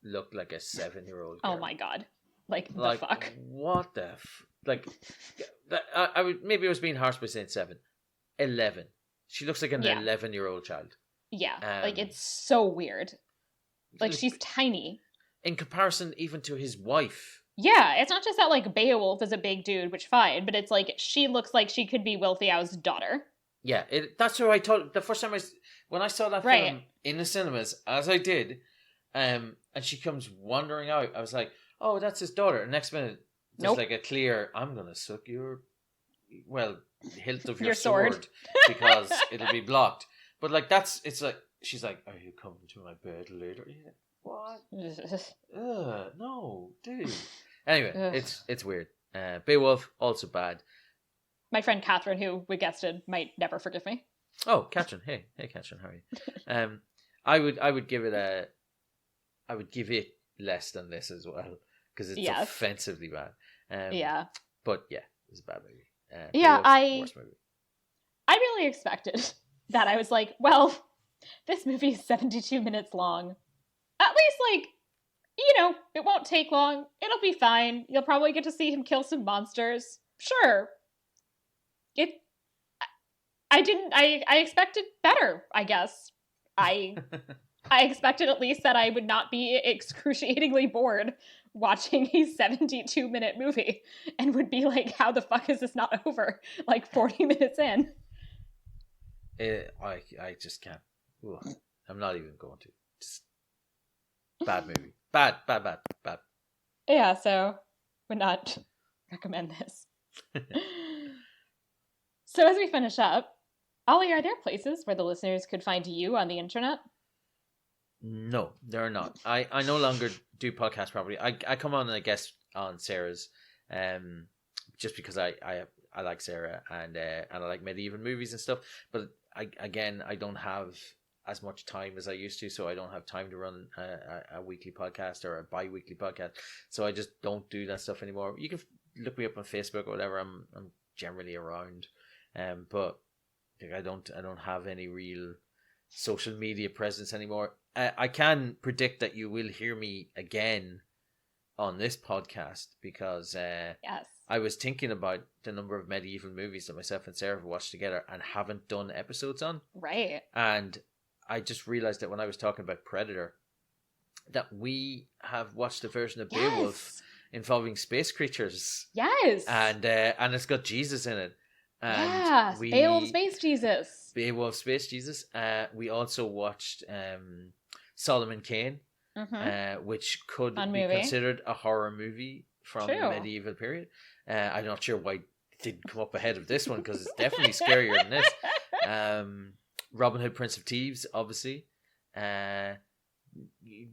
look like a 7-year-old girl? Oh my God. Like the fuck? What the I would, maybe I was being harsh by saying 7. 11. She looks like an 11-year-old child. Yeah, like it's so weird. Like she's tiny. In comparison even to his wife. Yeah, it's not just that like Beowulf is a big dude, which fine, but it's like she looks like she could be Will Theow's daughter. Yeah, that's what I thought the first time when I saw that film in the cinemas, as I did, and she comes wandering out, I was like, oh, that's his daughter. And next minute, there's like a clear, I'm going to suck your, hilt of your sword because it'll be blocked. But like it's like she's like, are you coming to my bed later? Yeah. What? No, dude. Anyway, it's weird. Beowulf also bad. My friend Catherine, who we guested, might never forgive me. Oh, Catherine. Hey, Catherine, how are you? I would give it less than this as well because it's offensively bad. But yeah, it's a bad movie. Worst movie. I really expected that. I was like, well, this movie is 72 minutes long. At least, like, you know, it won't take long. It'll be fine. You'll probably get to see him kill some monsters. Sure. I expected better, I guess. I expected at least that I would not be excruciatingly bored watching a 72-minute movie and would be like, how the fuck is this not over? Like 40 minutes in. I just can't. Ugh. I'm not even going to. Just bad movie. Bad. Yeah, so would not recommend this. So as we finish up, Ollie, are there places where the listeners could find you on the internet? No, there are not. I no longer do podcast property. I come on and I guest on Sarah's, just because I like Sarah and I like medieval movies and stuff. But I don't have as much time as I used to, so I don't have time to run a weekly podcast or a bi-weekly podcast. So I just don't do that stuff anymore. You can look me up on Facebook or whatever. I'm generally around, but I don't have any real social media presence anymore. I can predict that you will hear me again on this podcast because I was thinking about the number of medieval movies that myself and Sarah have watched together and haven't done episodes on. Right. And I just realized that when I was talking about Predator, that we have watched a version of Beowulf involving space creatures. Yes. And it's got Jesus in it. And yes. Beowulf Space Jesus. Beowulf Space Jesus. We also watched Solomon Kane, which could be considered a horror movie from the medieval period. I'm not sure why it didn't come up ahead of this one, because it's definitely scarier than this. Robin Hood, Prince of Thieves, obviously.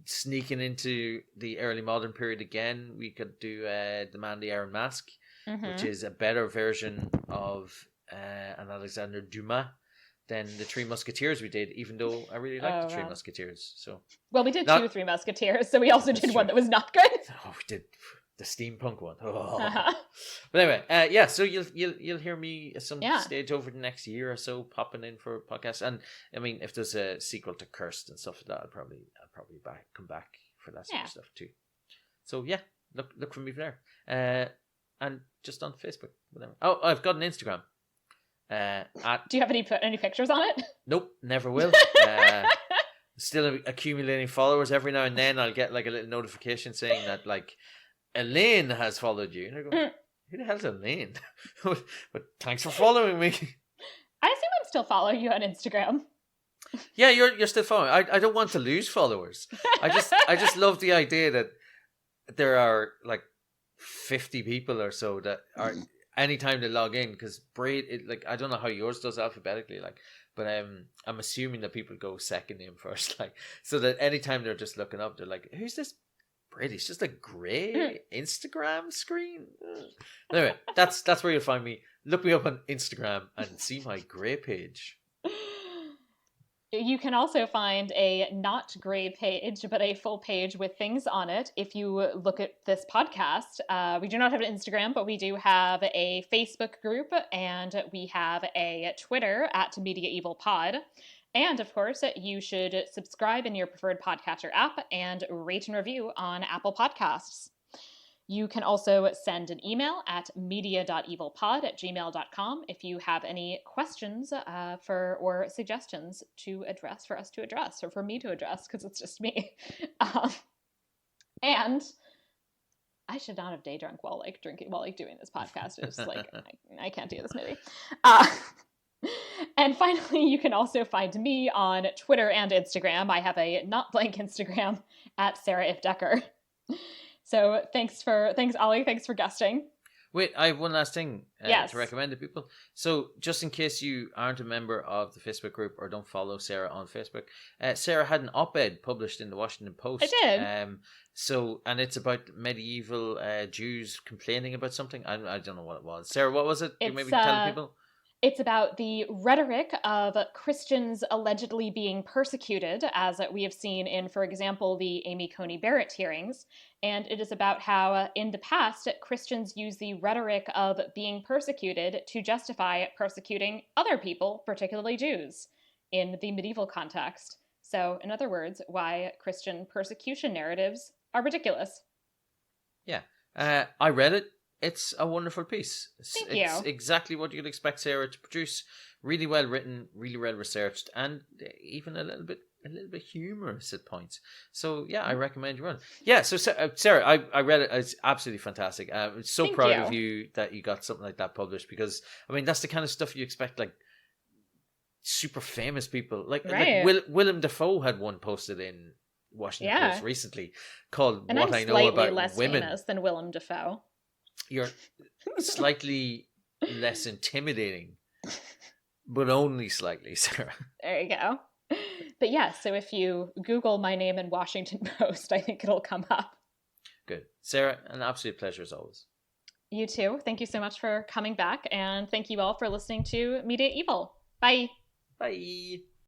Sneaking into the early modern period again, we could do The Man, the Iron Mask, which is a better version of an Alexander Dumas than the Three Musketeers we did, even though I really liked the Three Musketeers. So, well, we did two Three Musketeers, so we also did one that was not good. Oh, we did the steampunk one. Oh. But anyway, so you'll hear me at some stage over the next year or so popping in for podcasts. And I mean, if there's a sequel to Cursed and stuff like that, I'll probably come back for that sort of stuff too. So yeah, look for me there. And just on Facebook, whatever. Oh, I've got an Instagram. Do you have any pictures on it? Nope, never will. Still accumulating followers. Every now and then I'll get like a little notification saying that like Elaine has followed you, and I go, who the hell's Elaine? But thanks for following me. I assume I'm still following you on Instagram. Yeah, you're still following. I don't want to lose followers. I just love the idea that there are like 50 people or so that are anytime they log in, because I don't know how yours does alphabetically, like, but I'm assuming that people go second name first, like, so that anytime they're just looking up, they're like, who's this Brady? It's just a grey Instagram screen. Anyway, that's where you'll find me. Look me up on Instagram and see my grey page. You can also find a not grey page, but a full page with things on it. If you look at this podcast, we do not have an Instagram, but we do have a Facebook group, and we have a Twitter at Media-eval Pod. And of course, you should subscribe in your preferred podcatcher app and rate and review on Apple Podcasts. You can also send an email at media.evalpod@gmail.com if you have any questions or suggestions for us to address, or for me to address, because it's just me. And I should not have day drunk while doing this podcast. It's like I can't do this movie. And finally, you can also find me on Twitter and Instagram. I have a not blank Instagram at Sarah Decker. So thanks, Ollie. Thanks for guesting. Wait, I have one last thing to recommend to people. So just in case you aren't a member of the Facebook group or don't follow Sarah on Facebook, Sarah had an op-ed published in the Washington Post. I did. And it's about medieval Jews complaining about something. I don't know what it was. Sarah, what was it? You maybe tell people. It's about the rhetoric of Christians allegedly being persecuted, as we have seen in, for example, the Amy Coney Barrett hearings. And it is about how, in the past, Christians use the rhetoric of being persecuted to justify persecuting other people, particularly Jews, in the medieval context. So, in other words, why Christian persecution narratives are ridiculous. Yeah. I read it. It's a wonderful piece. It's exactly what you'd expect Sarah to produce. Really well written, really well researched, and even a little bit humorous at points. So yeah, I recommend you run. Yeah, so Sarah, I read it. It's absolutely fantastic. I'm so proud of you that you got something like that published, because I mean that's the kind of stuff you expect, like super famous people. Like Willem Dafoe had one posted in Washington Post recently called and "What I'm I Know About less Women." Famous than Willem Dafoe. You're slightly less intimidating, but only slightly, Sarah. There you go. But yeah, so if you Google my name in Washington Post, I think it'll come up. Good. Sarah, an absolute pleasure as always. You too. Thank you so much for coming back, and thank you all for listening to Media-eval. Bye. Bye.